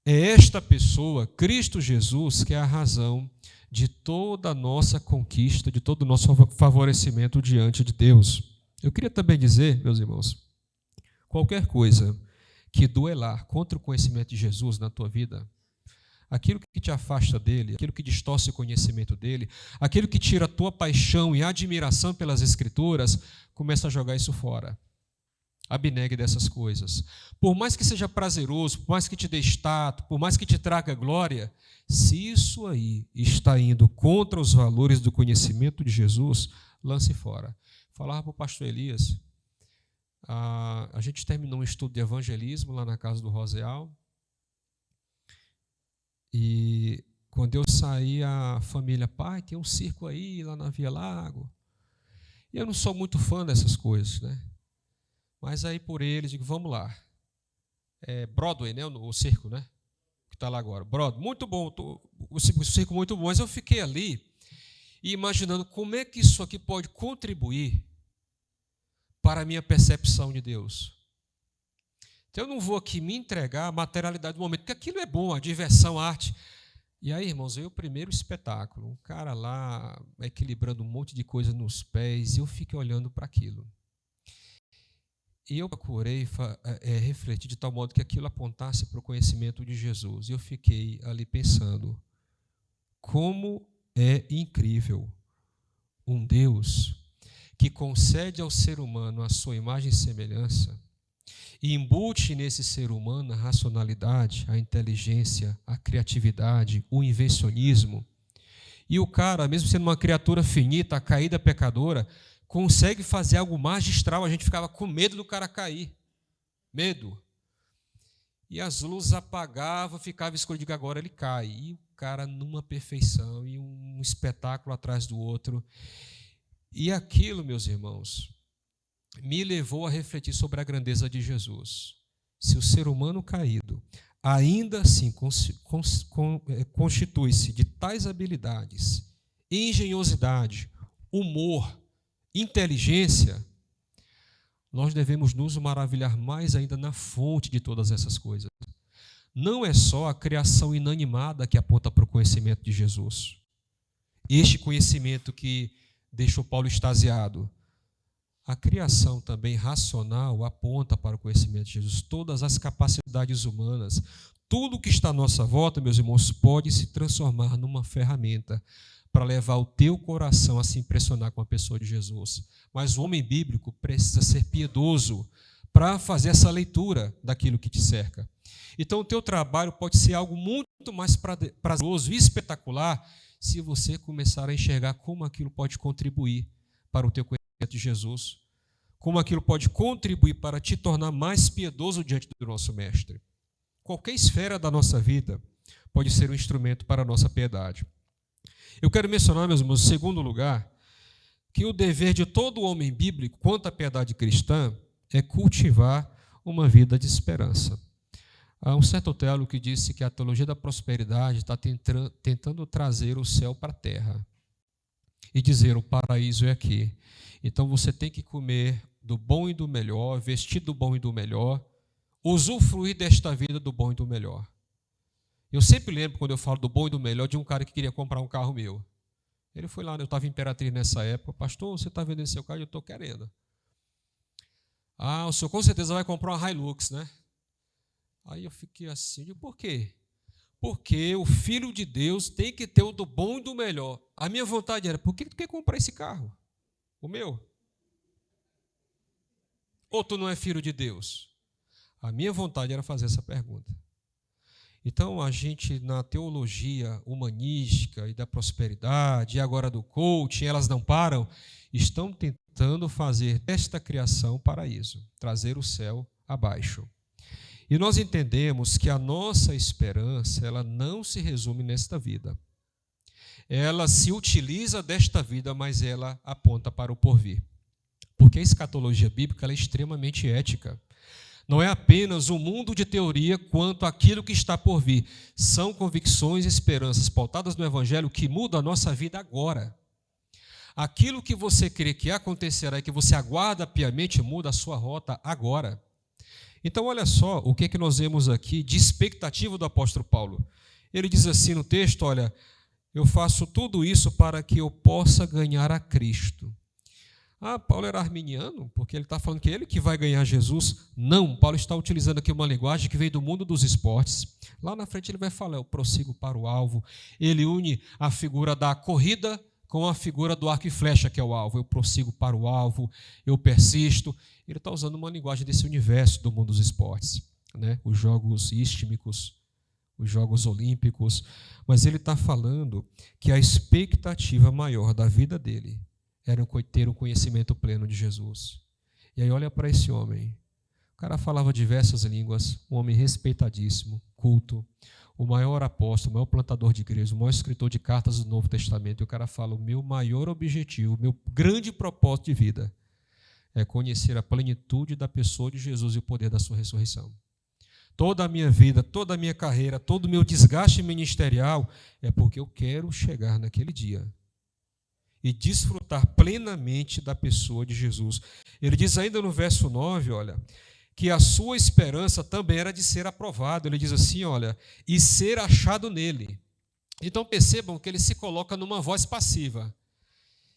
é esta pessoa, Cristo Jesus, que é a razão de toda a nossa conquista, de todo o nosso favorecimento diante de Deus. Eu queria também dizer, meus irmãos, qualquer coisa que duelar contra o conhecimento de Jesus na tua vida, aquilo que te afasta dele, aquilo que distorce o conhecimento dele, aquilo que tira a tua paixão e admiração pelas Escrituras, começa a jogar isso fora. Abnegue dessas coisas. Por mais que seja prazeroso, por mais que te dê status, por mais que te traga glória, se isso aí está indo contra os valores do conhecimento de Jesus, lance fora. Falava para o pastor Elias, a gente terminou um estudo de evangelismo lá na casa do Roseal, e quando eu saí, a família, pai, tem um circo aí, lá na Via Lago. E eu não sou muito fã dessas coisas, né? Mas aí por eles, digo, vamos lá. É Broadway, né? O circo, né? Que está lá agora. Broadway, muito bom, o circo muito bom. Mas eu fiquei ali e imaginando como é que isso aqui pode contribuir para a minha percepção de Deus. Então eu não vou aqui me entregar à materialidade do momento, porque aquilo é bom, a diversão, a arte. E aí, irmãos, veio o primeiro espetáculo. Um cara lá equilibrando um monte de coisa nos pés, e eu fiquei olhando para aquilo. E eu procurei refletir de tal modo que aquilo apontasse para o conhecimento de Jesus. E eu fiquei ali pensando, como é incrível um Deus que concede ao ser humano a sua imagem e semelhança e embute nesse ser humano a racionalidade, a inteligência, a criatividade, o invencionismo. E o cara, mesmo sendo uma criatura finita, caída, pecadora, consegue fazer algo magistral. A gente ficava com medo do cara cair. Medo. E as luzes apagavam, ficava escuro, digo, agora ele cai. E o cara numa perfeição, e um espetáculo atrás do outro. E aquilo, meus irmãos, me levou a refletir sobre a grandeza de Jesus. Se o ser humano caído ainda assim constitui-se de tais habilidades, engenhosidade, humor, inteligência, nós devemos nos maravilhar mais ainda na fonte de todas essas coisas. Não é só a criação inanimada que aponta para o conhecimento de Jesus. Este conhecimento que deixou Paulo extasiado. A criação também racional aponta para o conhecimento de Jesus. Todas as capacidades humanas, tudo que está à nossa volta, meus irmãos, pode se transformar numa ferramenta para levar o teu coração a se impressionar com a pessoa de Jesus. Mas o homem bíblico precisa ser piedoso para fazer essa leitura daquilo que te cerca. Então, o teu trabalho pode ser algo muito mais prazeroso e espetacular se você começar a enxergar como aquilo pode contribuir para o teu conhecimento de Jesus, como aquilo pode contribuir para te tornar mais piedoso diante do nosso Mestre. Qualquer esfera da nossa vida pode ser um instrumento para a nossa piedade. Eu quero mencionar, meus irmãos, em segundo lugar, que o dever de todo homem bíblico quanto à piedade cristã é cultivar uma vida de esperança. Há um certo teólogo que disse que a teologia da prosperidade está tentando trazer o céu para a terra e dizer o paraíso é aqui. Então você tem que comer do bom e do melhor, vestir do bom e do melhor, usufruir desta vida do bom e do melhor. Eu sempre lembro, quando eu falo do bom e do melhor, de um cara que queria comprar um carro meu. Ele foi lá, eu estava em Imperatriz nessa época, pastor, você está vendendo seu carro? Eu estou querendo. Ah, o senhor com certeza vai comprar uma Hilux, né? Aí eu fiquei assim, por quê? Porque o filho de Deus tem que ter o do bom e do melhor. A minha vontade era, por que tu quer comprar esse carro? O meu? Ou tu não é filho de Deus? A minha vontade era fazer essa pergunta. Então, a gente, na teologia humanística e da prosperidade, e agora do coaching, elas não param, estão tentando fazer desta criação paraíso, trazer o céu abaixo. E nós entendemos que a nossa esperança, ela não se resume nesta vida. Ela se utiliza desta vida, mas ela aponta para o porvir. Porque a escatologia bíblica ela é extremamente ética. Não é apenas um mundo de teoria quanto àquilo que está por vir. São convicções e esperanças pautadas no Evangelho que mudam a nossa vida agora. Aquilo que você crê que acontecerá e que você aguarda piamente muda a sua rota agora. Então, olha só o que nós vemos aqui de expectativa do apóstolo Paulo. Ele diz assim no texto, olha, eu faço tudo isso para que eu possa ganhar a Cristo. Ah, Paulo era arminiano, porque ele está falando que ele que vai ganhar Jesus. Não, Paulo está utilizando aqui uma linguagem que veio do mundo dos esportes. Lá na frente ele vai falar, eu prossigo para o alvo. Ele une a figura da corrida com a figura do arco e flecha, que é o alvo. Eu prossigo para o alvo, eu persisto. Ele está usando uma linguagem desse universo do mundo dos esportes, né? Os jogos istmicos, os jogos olímpicos. Mas ele está falando que a expectativa maior da vida dele era ter um conhecimento pleno de Jesus. E aí olha para esse homem. O cara falava diversas línguas, um homem respeitadíssimo, culto, o maior apóstolo, o maior plantador de igreja, o maior escritor de cartas do Novo Testamento. E o cara fala, o meu maior objetivo, o meu grande propósito de vida é conhecer a plenitude da pessoa de Jesus e o poder da sua ressurreição. Toda a minha vida, toda a minha carreira, todo o meu desgaste ministerial é porque eu quero chegar naquele dia e desfrutar plenamente da pessoa de Jesus. Ele diz ainda no verso 9, olha, que a sua esperança também era de ser aprovado. Ele diz assim, olha, e ser achado nele. Então percebam que ele se coloca numa voz passiva.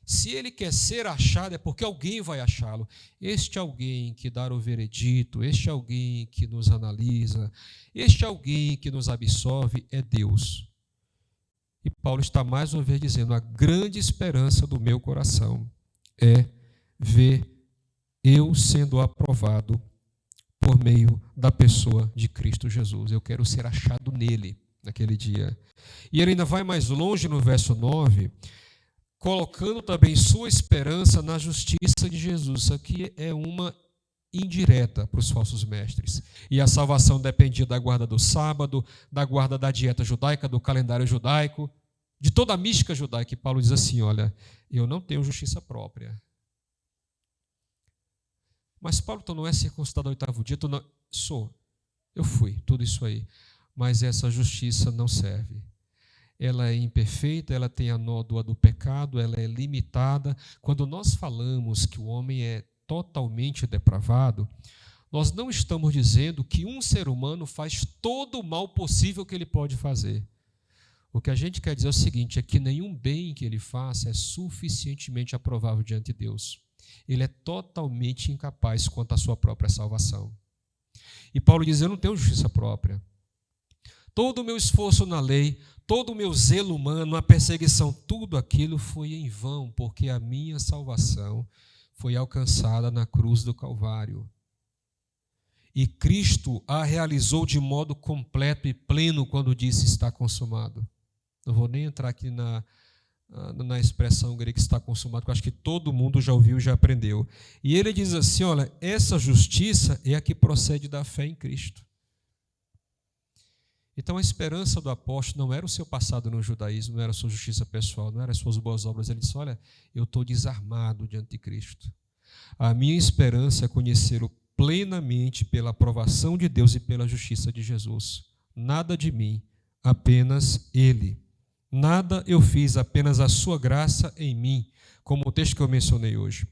Se ele quer ser achado, é porque alguém vai achá-lo. Este alguém que dá o veredito, este alguém que nos analisa, este alguém que nos absolve é Deus. E Paulo está mais uma vez dizendo, a grande esperança do meu coração é ver eu sendo aprovado por meio da pessoa de Cristo Jesus. Eu quero ser achado nele naquele dia. E ele ainda vai mais longe no verso 9, colocando também sua esperança na justiça de Jesus. Isso aqui é uma indireta para os falsos mestres. E a salvação dependia da guarda do sábado, da guarda da dieta judaica, do calendário judaico, de toda a mística judaica. E Paulo diz assim, olha, eu não tenho justiça própria. Mas Paulo, tu não é circuncidado ao 8º dia? Tu não... Sou. Eu fui, tudo isso aí. Mas essa justiça não serve. Ela é imperfeita, ela tem a nódoa do pecado, ela é limitada. Quando nós falamos que o homem é totalmente depravado, nós não estamos dizendo que um ser humano faz todo o mal possível que ele pode fazer. O que a gente quer dizer é o seguinte, é que nenhum bem que ele faça é suficientemente aprovável diante de Deus. Ele é totalmente incapaz quanto à sua própria salvação. E Paulo diz, eu não tenho justiça própria. Todo o meu esforço na lei, todo o meu zelo humano, a perseguição, tudo aquilo foi em vão, porque a minha salvação foi alcançada na cruz do Calvário. E Cristo a realizou de modo completo e pleno quando disse está consumado. Não vou nem entrar aqui na expressão grega que está consumado, que eu acho que todo mundo já ouviu e já aprendeu. E ele diz assim, olha, essa justiça é a que procede da fé em Cristo. Então a esperança do apóstolo não era o seu passado no judaísmo, não era a sua justiça pessoal, não eram as suas boas obras. Ele disse, olha, eu estou desarmado diante de Cristo. A minha esperança é conhecê-lo plenamente pela aprovação de Deus e pela justiça de Jesus. Nada de mim, apenas Ele. Nada eu fiz, apenas a sua graça em mim, como o texto que eu mencionei hoje.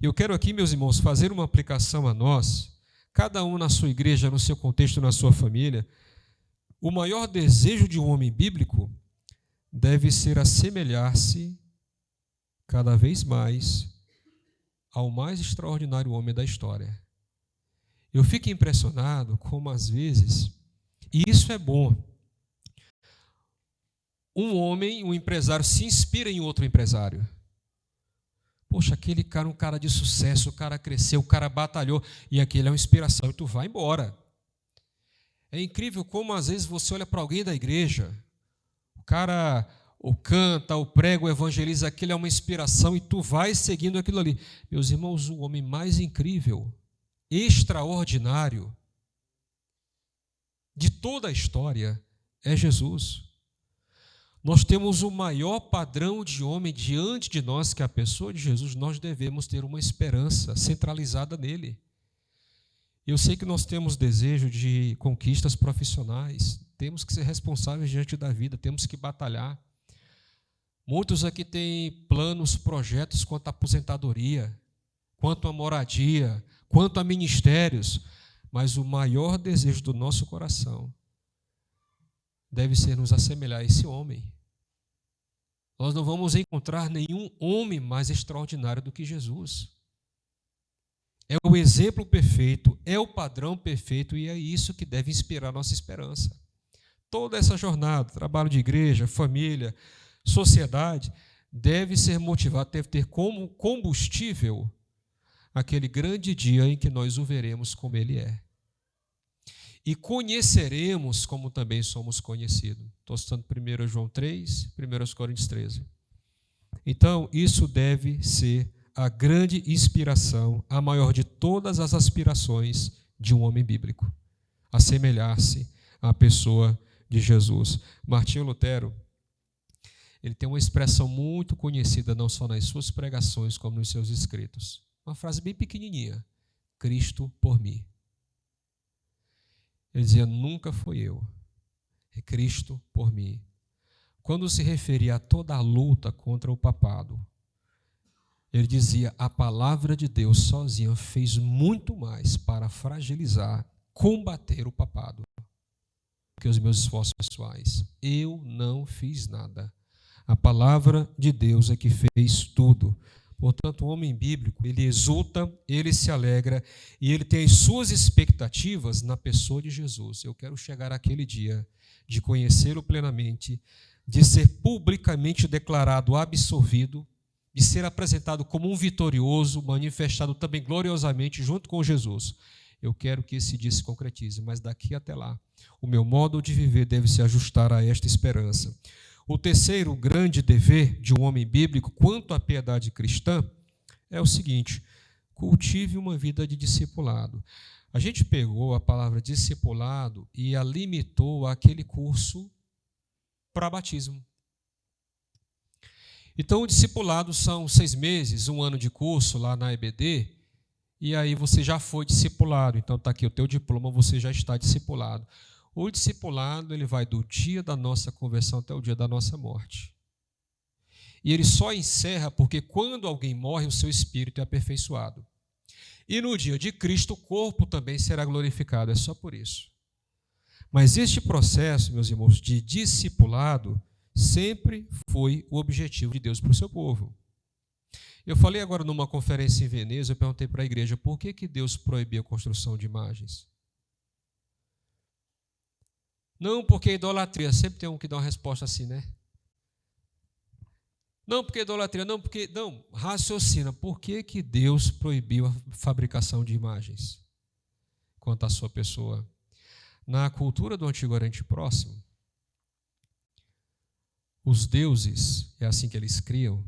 Eu quero aqui, meus irmãos, fazer uma aplicação a nós, cada um na sua igreja, no seu contexto, na sua família. O maior desejo de um homem bíblico deve ser assemelhar-se cada vez mais ao mais extraordinário homem da história. Eu fico impressionado como, às vezes, e isso é bom, um homem, um empresário, se inspira em outro empresário. Poxa, aquele cara é um cara de sucesso, o cara cresceu, o cara batalhou, e aquele é uma inspiração, e tu vai embora. É incrível como às vezes você olha para alguém da igreja, o cara ou canta, ou prega, ou evangeliza, aquilo é uma inspiração, e tu vai seguindo aquilo ali. Meus irmãos, o homem mais incrível, extraordinário de toda a história é Jesus. Nós temos o maior padrão de homem diante de nós, que é a pessoa de Jesus. Nós devemos ter uma esperança centralizada nele. Eu sei que nós temos desejo de conquistas profissionais, temos que ser responsáveis diante da vida, temos que batalhar. Muitos aqui têm planos, projetos quanto à aposentadoria, quanto à moradia, quanto a ministérios, mas o maior desejo do nosso coração deve ser nos assemelhar a esse homem. Nós não vamos encontrar nenhum homem mais extraordinário do que Jesus. É o exemplo perfeito, é o padrão perfeito, e é isso que deve inspirar a nossa esperança. Toda essa jornada, trabalho de igreja, família, sociedade, deve ser motivado, deve ter como combustível aquele grande dia em que nós o veremos como ele é. E conheceremos como também somos conhecidos. Estou citando 1 João 3, 1 Coríntios 13. Então, isso deve ser a grande inspiração, a maior de todas as aspirações de um homem bíblico. Assemelhar-se à pessoa de Jesus. Martinho Lutero, ele tem uma expressão muito conhecida, não só nas suas pregações, como nos seus escritos. Uma frase bem pequenininha: Cristo por mim. Ele dizia, nunca fui eu, é Cristo por mim. Quando se referia a toda a luta contra o papado, ele dizia, a palavra de Deus sozinha fez muito mais para fragilizar, combater o papado, que os meus esforços pessoais. Eu não fiz nada. A palavra de Deus é que fez tudo. Portanto, o homem bíblico, ele exulta, ele se alegra e ele tem as suas expectativas na pessoa de Jesus. Eu quero chegar àquele dia de conhecê-lo plenamente, de ser publicamente declarado absolvido, de ser apresentado como um vitorioso, manifestado também gloriosamente junto com Jesus. Eu quero que esse dia se concretize, mas daqui até lá, o meu modo de viver deve se ajustar a esta esperança. O terceiro grande dever de um homem bíblico quanto à piedade cristã é o seguinte: cultive uma vida de discipulado. A gente pegou a palavra discipulado e a limitou àquele curso para batismo. Então, o discipulado são 6 meses, 1 ano de curso lá na EBD, e aí você já foi discipulado. Então, está aqui o teu diploma, você já está discipulado. O discipulado, ele vai do dia da nossa conversão até o dia da nossa morte. E ele só encerra porque quando alguém morre, o seu espírito é aperfeiçoado. E no dia de Cristo, o corpo também será glorificado, é só por isso. Mas este processo, meus irmãos, de discipulado, sempre foi o objetivo de Deus para o seu povo. Eu falei agora numa conferência em Veneza, eu perguntei para a igreja, por que Deus proibiu a construção de imagens? Não, porque idolatria. Sempre tem um que dá uma resposta assim, né? Não, porque idolatria. Não, porque... Não, raciocina. Por que Deus proibiu a fabricação de imagens quanto à sua pessoa? Na cultura do Antigo Oriente Próximo, os deuses, é assim que eles criam,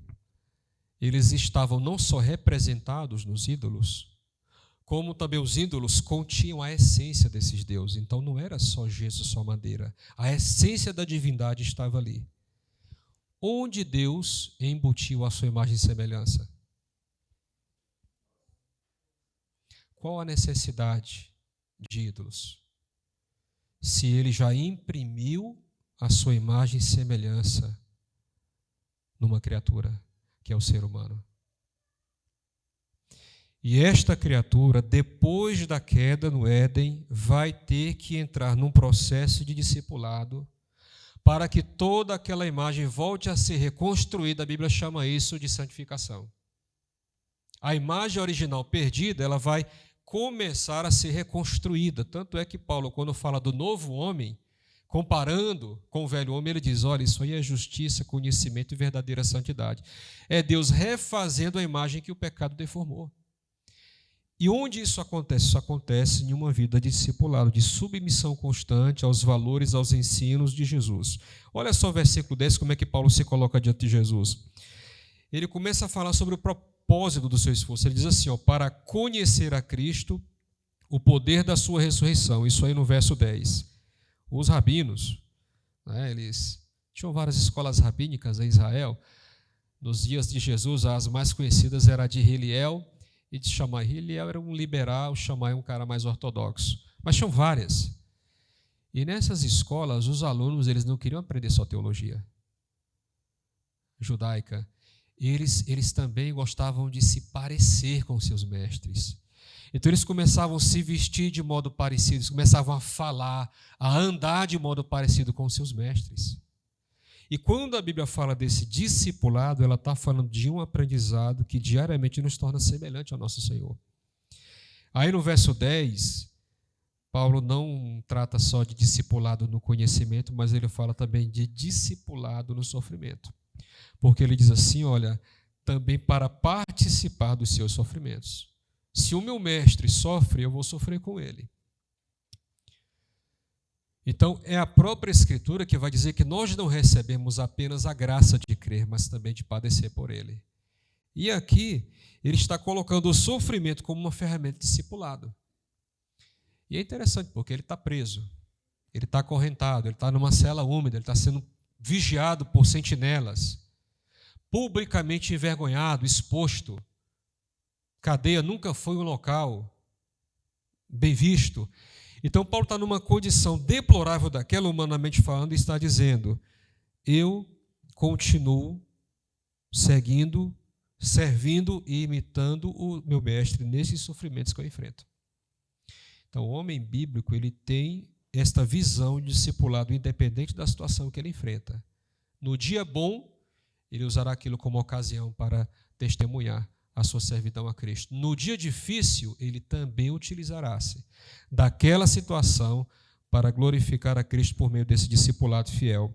eles estavam não só representados nos ídolos, como também os ídolos continham a essência desses deuses. Então não era só gesso, só madeira. A essência da divindade estava ali. Onde Deus embutiu a sua imagem e semelhança? Qual a necessidade de ídolos? Se ele já imprimiu a sua imagem e semelhança numa criatura, que é o ser humano. E esta criatura, depois da queda no Éden, vai ter que entrar num processo de discipulado para que toda aquela imagem volte a ser reconstruída. A Bíblia chama isso de santificação. A imagem original perdida, ela vai começar a ser reconstruída. Tanto é que Paulo, quando fala do novo homem, Comparando com o velho homem, ele diz, olha, isso aí é justiça, conhecimento e verdadeira santidade. É Deus refazendo a imagem que o pecado deformou. E onde isso acontece? Isso acontece em uma vida de discipulado, de submissão constante aos valores, aos ensinos de Jesus. Olha só o versículo 10, como é que Paulo se coloca diante de Jesus. Ele começa a falar sobre o propósito do seu esforço. Ele diz assim, ó, para conhecer a Cristo, o poder da sua ressurreição. Isso aí no verso 10. Os rabinos, né, eles tinham várias escolas rabínicas em Israel. Nos dias de Jesus, as mais conhecidas eram a de Hillel e de Shammai. Hillel era um liberal, Shammai um cara mais ortodoxo. Mas tinham várias. E nessas escolas, os alunos eles não queriam aprender só teologia judaica. Eles também gostavam de se parecer com seus mestres. Então eles começavam a se vestir de modo parecido, eles começavam a falar, a andar de modo parecido com seus mestres. E quando a Bíblia fala desse discipulado, ela está falando de um aprendizado que diariamente nos torna semelhante ao nosso Senhor. Aí no verso 10, Paulo não trata só de discipulado no conhecimento, mas ele fala também de discipulado no sofrimento. Porque ele diz assim, olha, também para participar dos seus sofrimentos. Se o meu mestre sofre, eu vou sofrer com ele. Então, é a própria Escritura que vai dizer que nós não recebemos apenas a graça de crer, mas também de padecer por ele. E aqui, ele está colocando o sofrimento como uma ferramenta de discipulado. E é interessante, porque ele está preso, ele está acorrentado, ele está numa cela úmida, ele está sendo vigiado por sentinelas, publicamente envergonhado, exposto. Cadeia nunca foi um local bem visto. Então, Paulo está numa condição deplorável daquela, humanamente falando, e está dizendo, eu continuo seguindo, servindo e imitando o meu mestre nesses sofrimentos que eu enfrento. Então, o homem bíblico, ele tem esta visão de discipulado independente da situação que ele enfrenta. No dia bom, ele usará aquilo como ocasião para testemunhar a sua servidão a Cristo. No dia difícil, ele também utilizará-se daquela situação para glorificar a Cristo por meio desse discipulado fiel.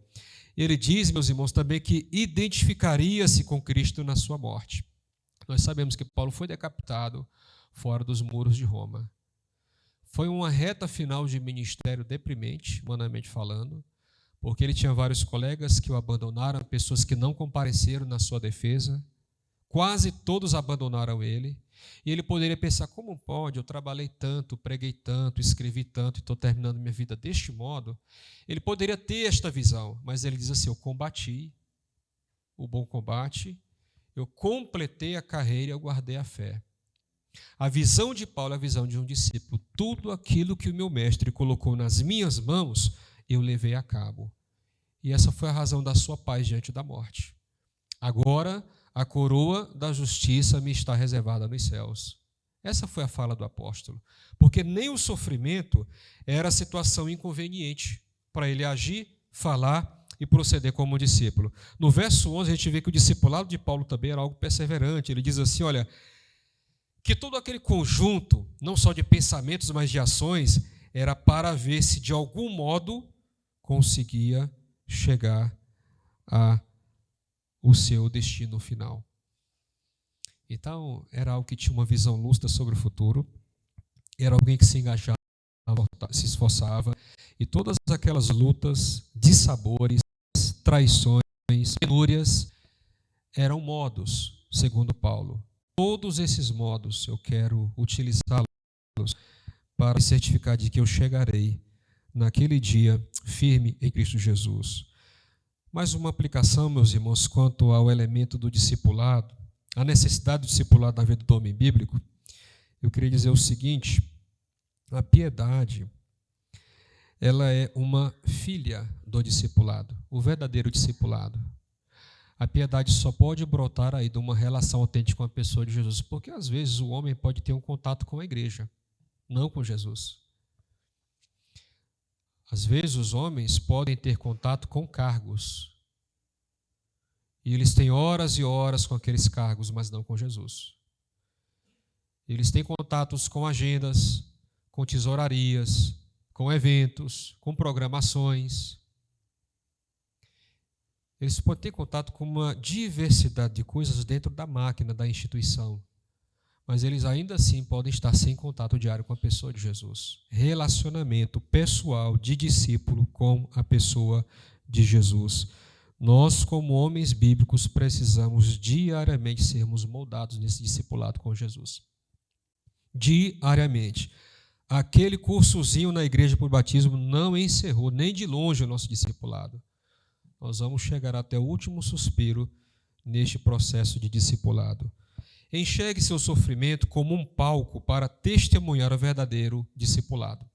Ele diz, meus irmãos, também que identificaria-se com Cristo na sua morte. Nós sabemos que Paulo foi decapitado fora dos muros de Roma. Foi uma reta final de ministério deprimente, humanamente falando, porque ele tinha vários colegas que o abandonaram, pessoas que não compareceram na sua defesa. Quase todos abandonaram ele. E ele poderia pensar, como pode? Eu trabalhei tanto, preguei tanto, escrevi tanto e estou terminando minha vida deste modo. Ele poderia ter esta visão, mas ele diz assim, eu combati o bom combate, eu completei a carreira e eu guardei a fé. A visão de Paulo é a visão de um discípulo. Tudo aquilo que o meu mestre colocou nas minhas mãos, eu levei a cabo. E essa foi a razão da sua paz diante da morte. Agora, a coroa da justiça me está reservada nos céus. Essa foi a fala do apóstolo. Porque nem o sofrimento era situação inconveniente para ele agir, falar e proceder como discípulo. No verso 11, a gente vê que o discipulado de Paulo também era algo perseverante. Ele diz assim, olha, que todo aquele conjunto, não só de pensamentos, mas de ações, era para ver se de algum modo conseguia chegar o seu destino final. Então, era algo que tinha uma visão lúcida sobre o futuro, era alguém que se engajava, se esforçava, e todas aquelas lutas, dissabores, traições, penúrias, eram modos, segundo Paulo. Todos esses modos eu quero utilizá-los para certificar de que eu chegarei naquele dia firme em Cristo Jesus. Mais uma aplicação, meus irmãos, quanto ao elemento do discipulado, a necessidade do discipulado na vida do homem bíblico, eu queria dizer o seguinte, a piedade, ela é uma filha do discipulado, o verdadeiro discipulado. A piedade só pode brotar aí de uma relação autêntica com a pessoa de Jesus, porque às vezes o homem pode ter um contato com a igreja, não com Jesus. Às vezes os homens podem ter contato com cargos, e eles têm horas e horas com aqueles cargos, mas não com Jesus. Eles têm contatos com agendas, com tesourarias, com eventos, com programações. Eles podem ter contato com uma diversidade de coisas dentro da máquina, da instituição. Mas eles ainda assim podem estar sem contato diário com a pessoa de Jesus. Relacionamento pessoal de discípulo com a pessoa de Jesus. Nós, como homens bíblicos, precisamos diariamente sermos moldados nesse discipulado com Jesus. Diariamente. Aquele cursozinho na igreja por batismo não encerrou nem de longe o nosso discipulado. Nós vamos chegar até o último suspiro neste processo de discipulado. Enxergue seu sofrimento como um palco para testemunhar o verdadeiro discipulado.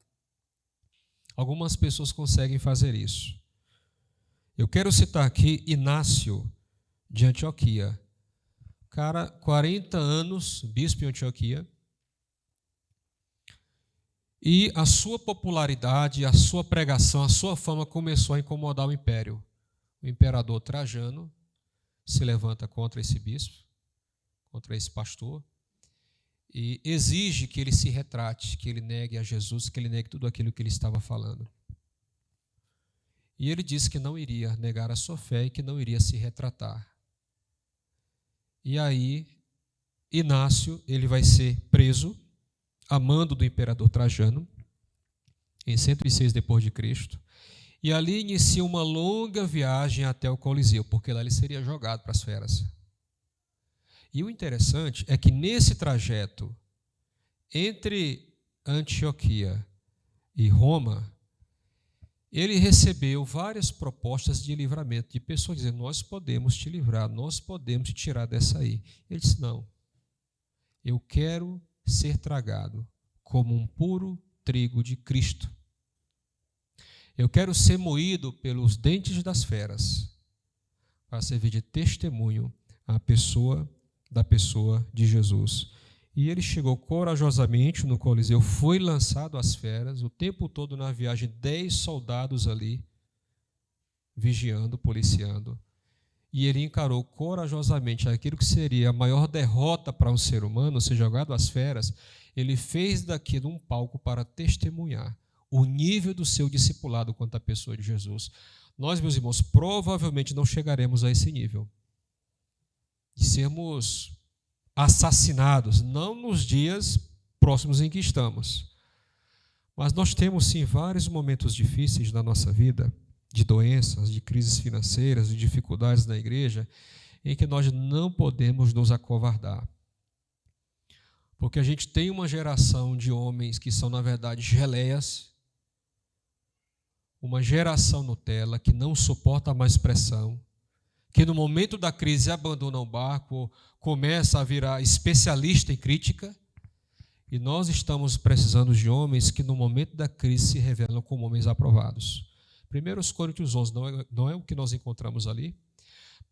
Algumas pessoas conseguem fazer isso. Eu quero citar aqui Inácio, de Antioquia. Cara, 40 anos, bispo em Antioquia. E a sua popularidade, a sua pregação, a sua fama começou a incomodar o império. O imperador Trajano se levanta contra esse bispo, contra esse pastor, e exige que ele se retrate, que ele negue a Jesus, que ele negue tudo aquilo que ele estava falando. E ele disse que não iria negar a sua fé e que não iria se retratar. E aí, Inácio, ele vai ser preso, a mando do imperador Trajano, em 106 depois de Cristo, e ali inicia uma longa viagem até o Coliseu, porque lá ele seria jogado para as feras. E o interessante é que nesse trajeto entre Antioquia e Roma, ele recebeu várias propostas de livramento de pessoas dizendo: nós podemos te livrar, nós podemos te tirar dessa aí. Ele disse: não, eu quero ser tragado como um puro trigo de Cristo. Eu quero ser moído pelos dentes das feras para servir de testemunho à pessoa de Jesus. E ele chegou corajosamente no Coliseu, foi lançado às feras, o tempo todo na viagem, 10 soldados ali, vigiando, policiando. E ele encarou corajosamente aquilo que seria a maior derrota para um ser humano, ser jogado às feras. Ele fez daquilo um palco para testemunhar o nível do seu discipulado quanto à pessoa de Jesus. Nós, meus irmãos, provavelmente não chegaremos a esse nível de sermos assassinados, não nos dias próximos em que estamos. Mas nós temos, sim, vários momentos difíceis na nossa vida, de doenças, de crises financeiras, de dificuldades na igreja, em que nós não podemos nos acovardar. Porque a gente tem uma geração de homens que são, na verdade, geleias, uma geração Nutella que não suporta mais pressão, que no momento da crise abandona o barco, começa a virar especialista em crítica, e nós estamos precisando de homens que no momento da crise se revelam como homens aprovados. 1 Coríntios 11 não é o que nós encontramos ali?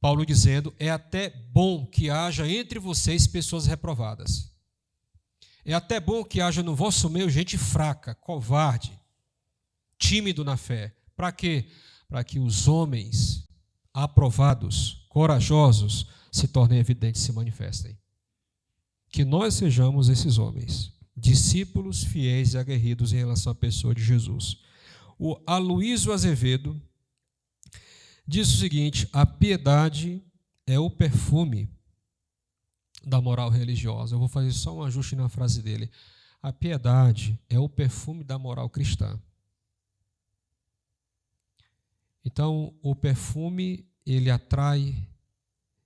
Paulo dizendo: é até bom que haja entre vocês pessoas reprovadas. É até bom que haja no vosso meio gente fraca, covarde, tímido na fé. Para quê? Para que os homens aprovados, corajosos, se tornem evidentes e se manifestem. Que nós sejamos esses homens, discípulos fiéis e aguerridos em relação à pessoa de Jesus. O Aloísio Azevedo diz o seguinte: a piedade é o perfume da moral religiosa. Eu vou fazer só um ajuste na frase dele. A piedade é o perfume da moral cristã. Então, o perfume, ele atrai,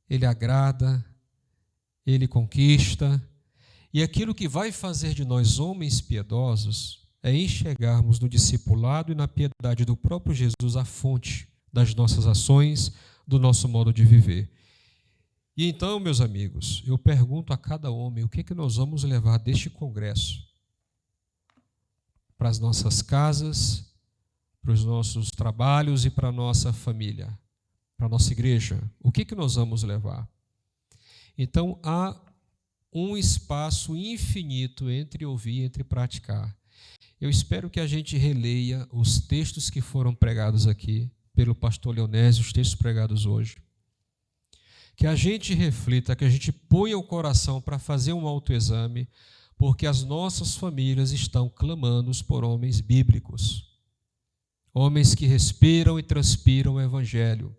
ele agrada, ele conquista, e aquilo que vai fazer de nós homens piedosos é enxergarmos no discipulado e na piedade do próprio Jesus a fonte das nossas ações, do nosso modo de viver. E então, meus amigos, eu pergunto a cada homem: o que é que nós vamos levar deste congresso para as nossas casas, para os nossos trabalhos e para a nossa família, para a nossa igreja? O que é que nós vamos levar? Então, há um espaço infinito entre ouvir e entre praticar. Eu espero que a gente releia os textos que foram pregados aqui pelo pastor Leonésio, os textos pregados hoje. Que a gente reflita, que a gente ponha o coração para fazer um autoexame, porque as nossas famílias estão clamando por homens bíblicos, homens que respiram e transpiram o Evangelho,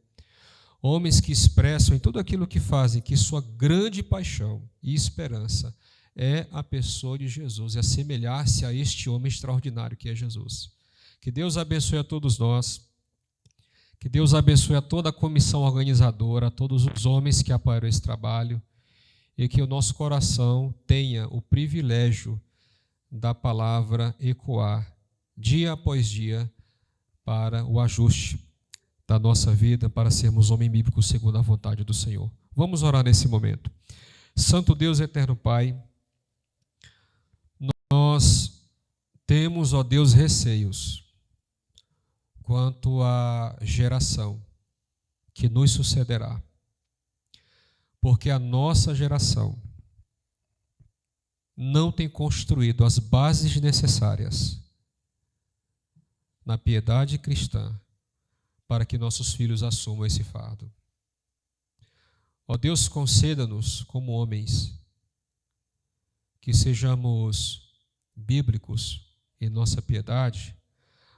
homens que expressam em tudo aquilo que fazem que sua grande paixão e esperança é a pessoa de Jesus e assemelhar-se a este homem extraordinário que é Jesus. Que Deus abençoe a todos nós, que Deus abençoe a toda a comissão organizadora, a todos os homens que apoiaram esse trabalho, e que o nosso coração tenha o privilégio da palavra ecoar dia após dia para o ajuste da nossa vida, para sermos homens bíblicos segundo a vontade do Senhor. Vamos orar nesse momento. Santo Deus, eterno Pai, nós temos, ó Deus, receios quanto à geração que nos sucederá, porque a nossa geração não tem construído as bases necessárias na piedade cristã para que nossos filhos assumam esse fardo. Ó Deus, conceda-nos como homens que sejamos bíblicos em nossa piedade,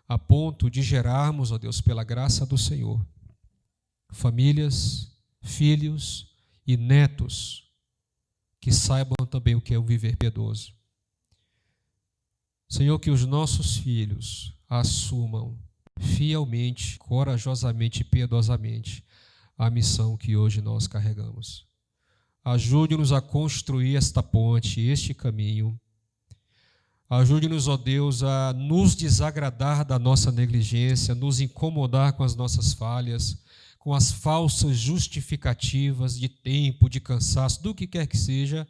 a ponto de gerarmos, ó Deus, pela graça do Senhor, famílias, filhos e netos que saibam também o que é o viver piedoso. Senhor, que os nossos filhos assumam fielmente, corajosamente e piedosamente a missão que hoje nós carregamos. Ajude-nos a construir esta ponte, este caminho. Ajude-nos, ó Deus, a nos desagradar da nossa negligência, nos incomodar com as nossas falhas, com as falsas justificativas de tempo, de cansaço, do que quer que seja,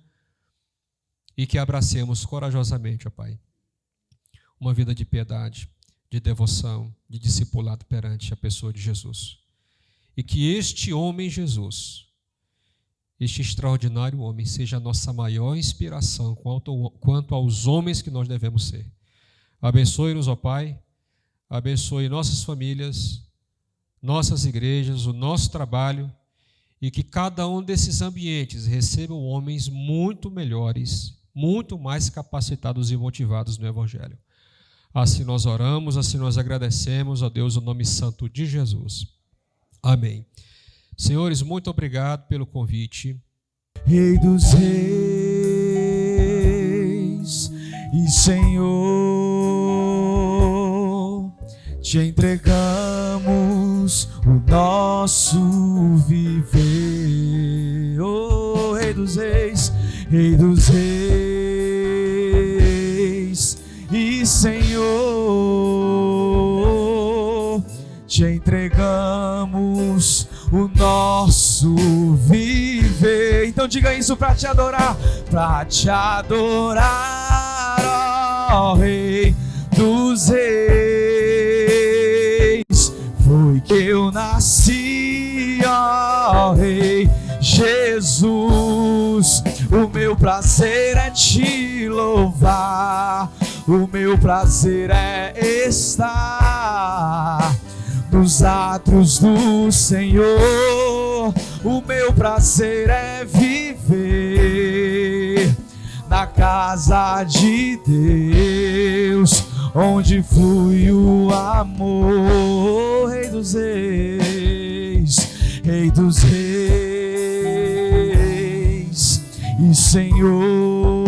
e que abracemos corajosamente, ó Pai, uma vida de piedade, de devoção, de discipulado perante a pessoa de Jesus. E que este homem Jesus, este extraordinário homem, seja a nossa maior inspiração quanto aos homens que nós devemos ser. Abençoe-nos, ó Pai, abençoe nossas famílias, nossas igrejas, o nosso trabalho, e que cada um desses ambientes recebam homens muito melhores, muito mais capacitados e motivados no Evangelho. Assim nós oramos, assim nós agradecemos a Deus, o nome santo de Jesus. Amém. Senhores, muito obrigado pelo convite. Rei dos reis e Senhor, te entregamos o nosso viver. Oh, Rei dos reis e Senhor, te entregamos o nosso viver. Então diga isso para te adorar, ó Rei dos reis. Foi que eu nasci, ó Rei Jesus. O meu prazer é te louvar, o meu prazer é estar nos atos do Senhor. O meu prazer é viver na casa de Deus, onde flui o amor. Rei dos reis e Senhor,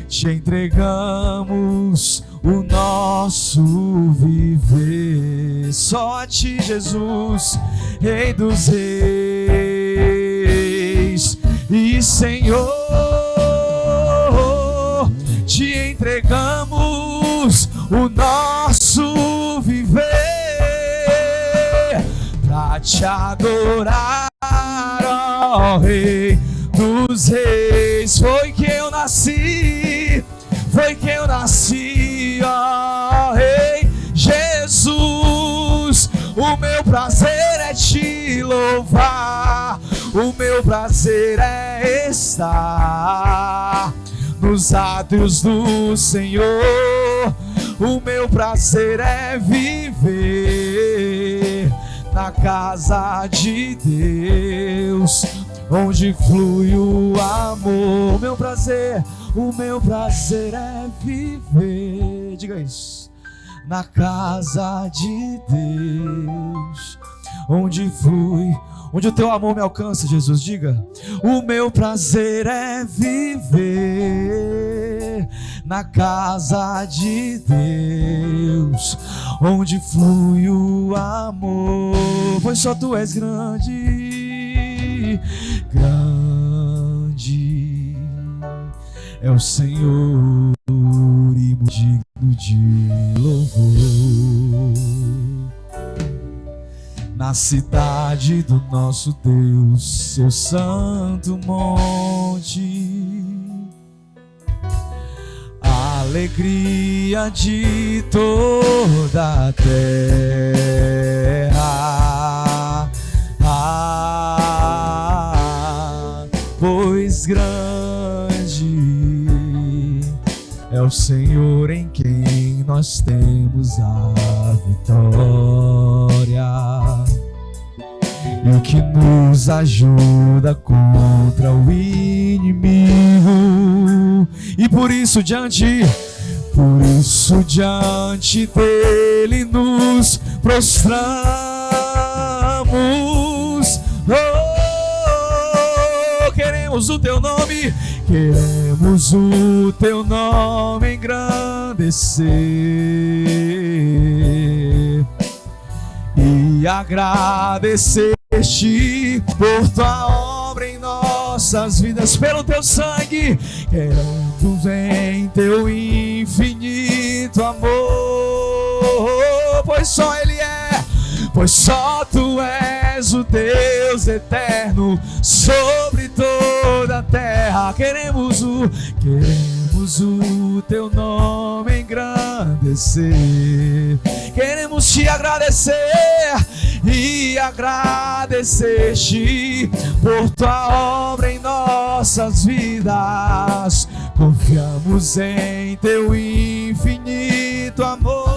te entregamos o nosso viver. Só a ti, Jesus, Rei dos reis e Senhor, te entregamos o nosso viver pra te adorar, ó Rei dos reis. Foi que eu nasci, ó Rei Jesus. O meu prazer é te louvar, o meu prazer é estar nos átrios do Senhor. O meu prazer é viver na casa de Deus, onde flui o amor. O meu prazer é viver, diga isso, na casa de Deus, onde flui, onde o teu amor me alcança, Jesus, diga. O meu prazer é viver na casa de Deus, onde flui o amor, pois só tu és grande, grande é o Senhor e muito digno de louvor. Na cidade do nosso Deus, seu santo monte, a alegria de toda a terra, pois grande é o Senhor em quem nós temos a vitória, e o que nos ajuda contra o inimigo. E por isso diante dele nos prostramos. Queremos o teu nome, queremos o teu nome engrandecer e agradecer-te por tua obra em nossas vidas, pelo teu sangue, queremos em teu infinito amor, pois só Ele é, pois só tu és o Deus eterno sobre toda a terra. Queremos o teu nome engrandecer, queremos te agradecer e agradecer-te por tua obra em nossas vidas. Confiamos em teu infinito amor,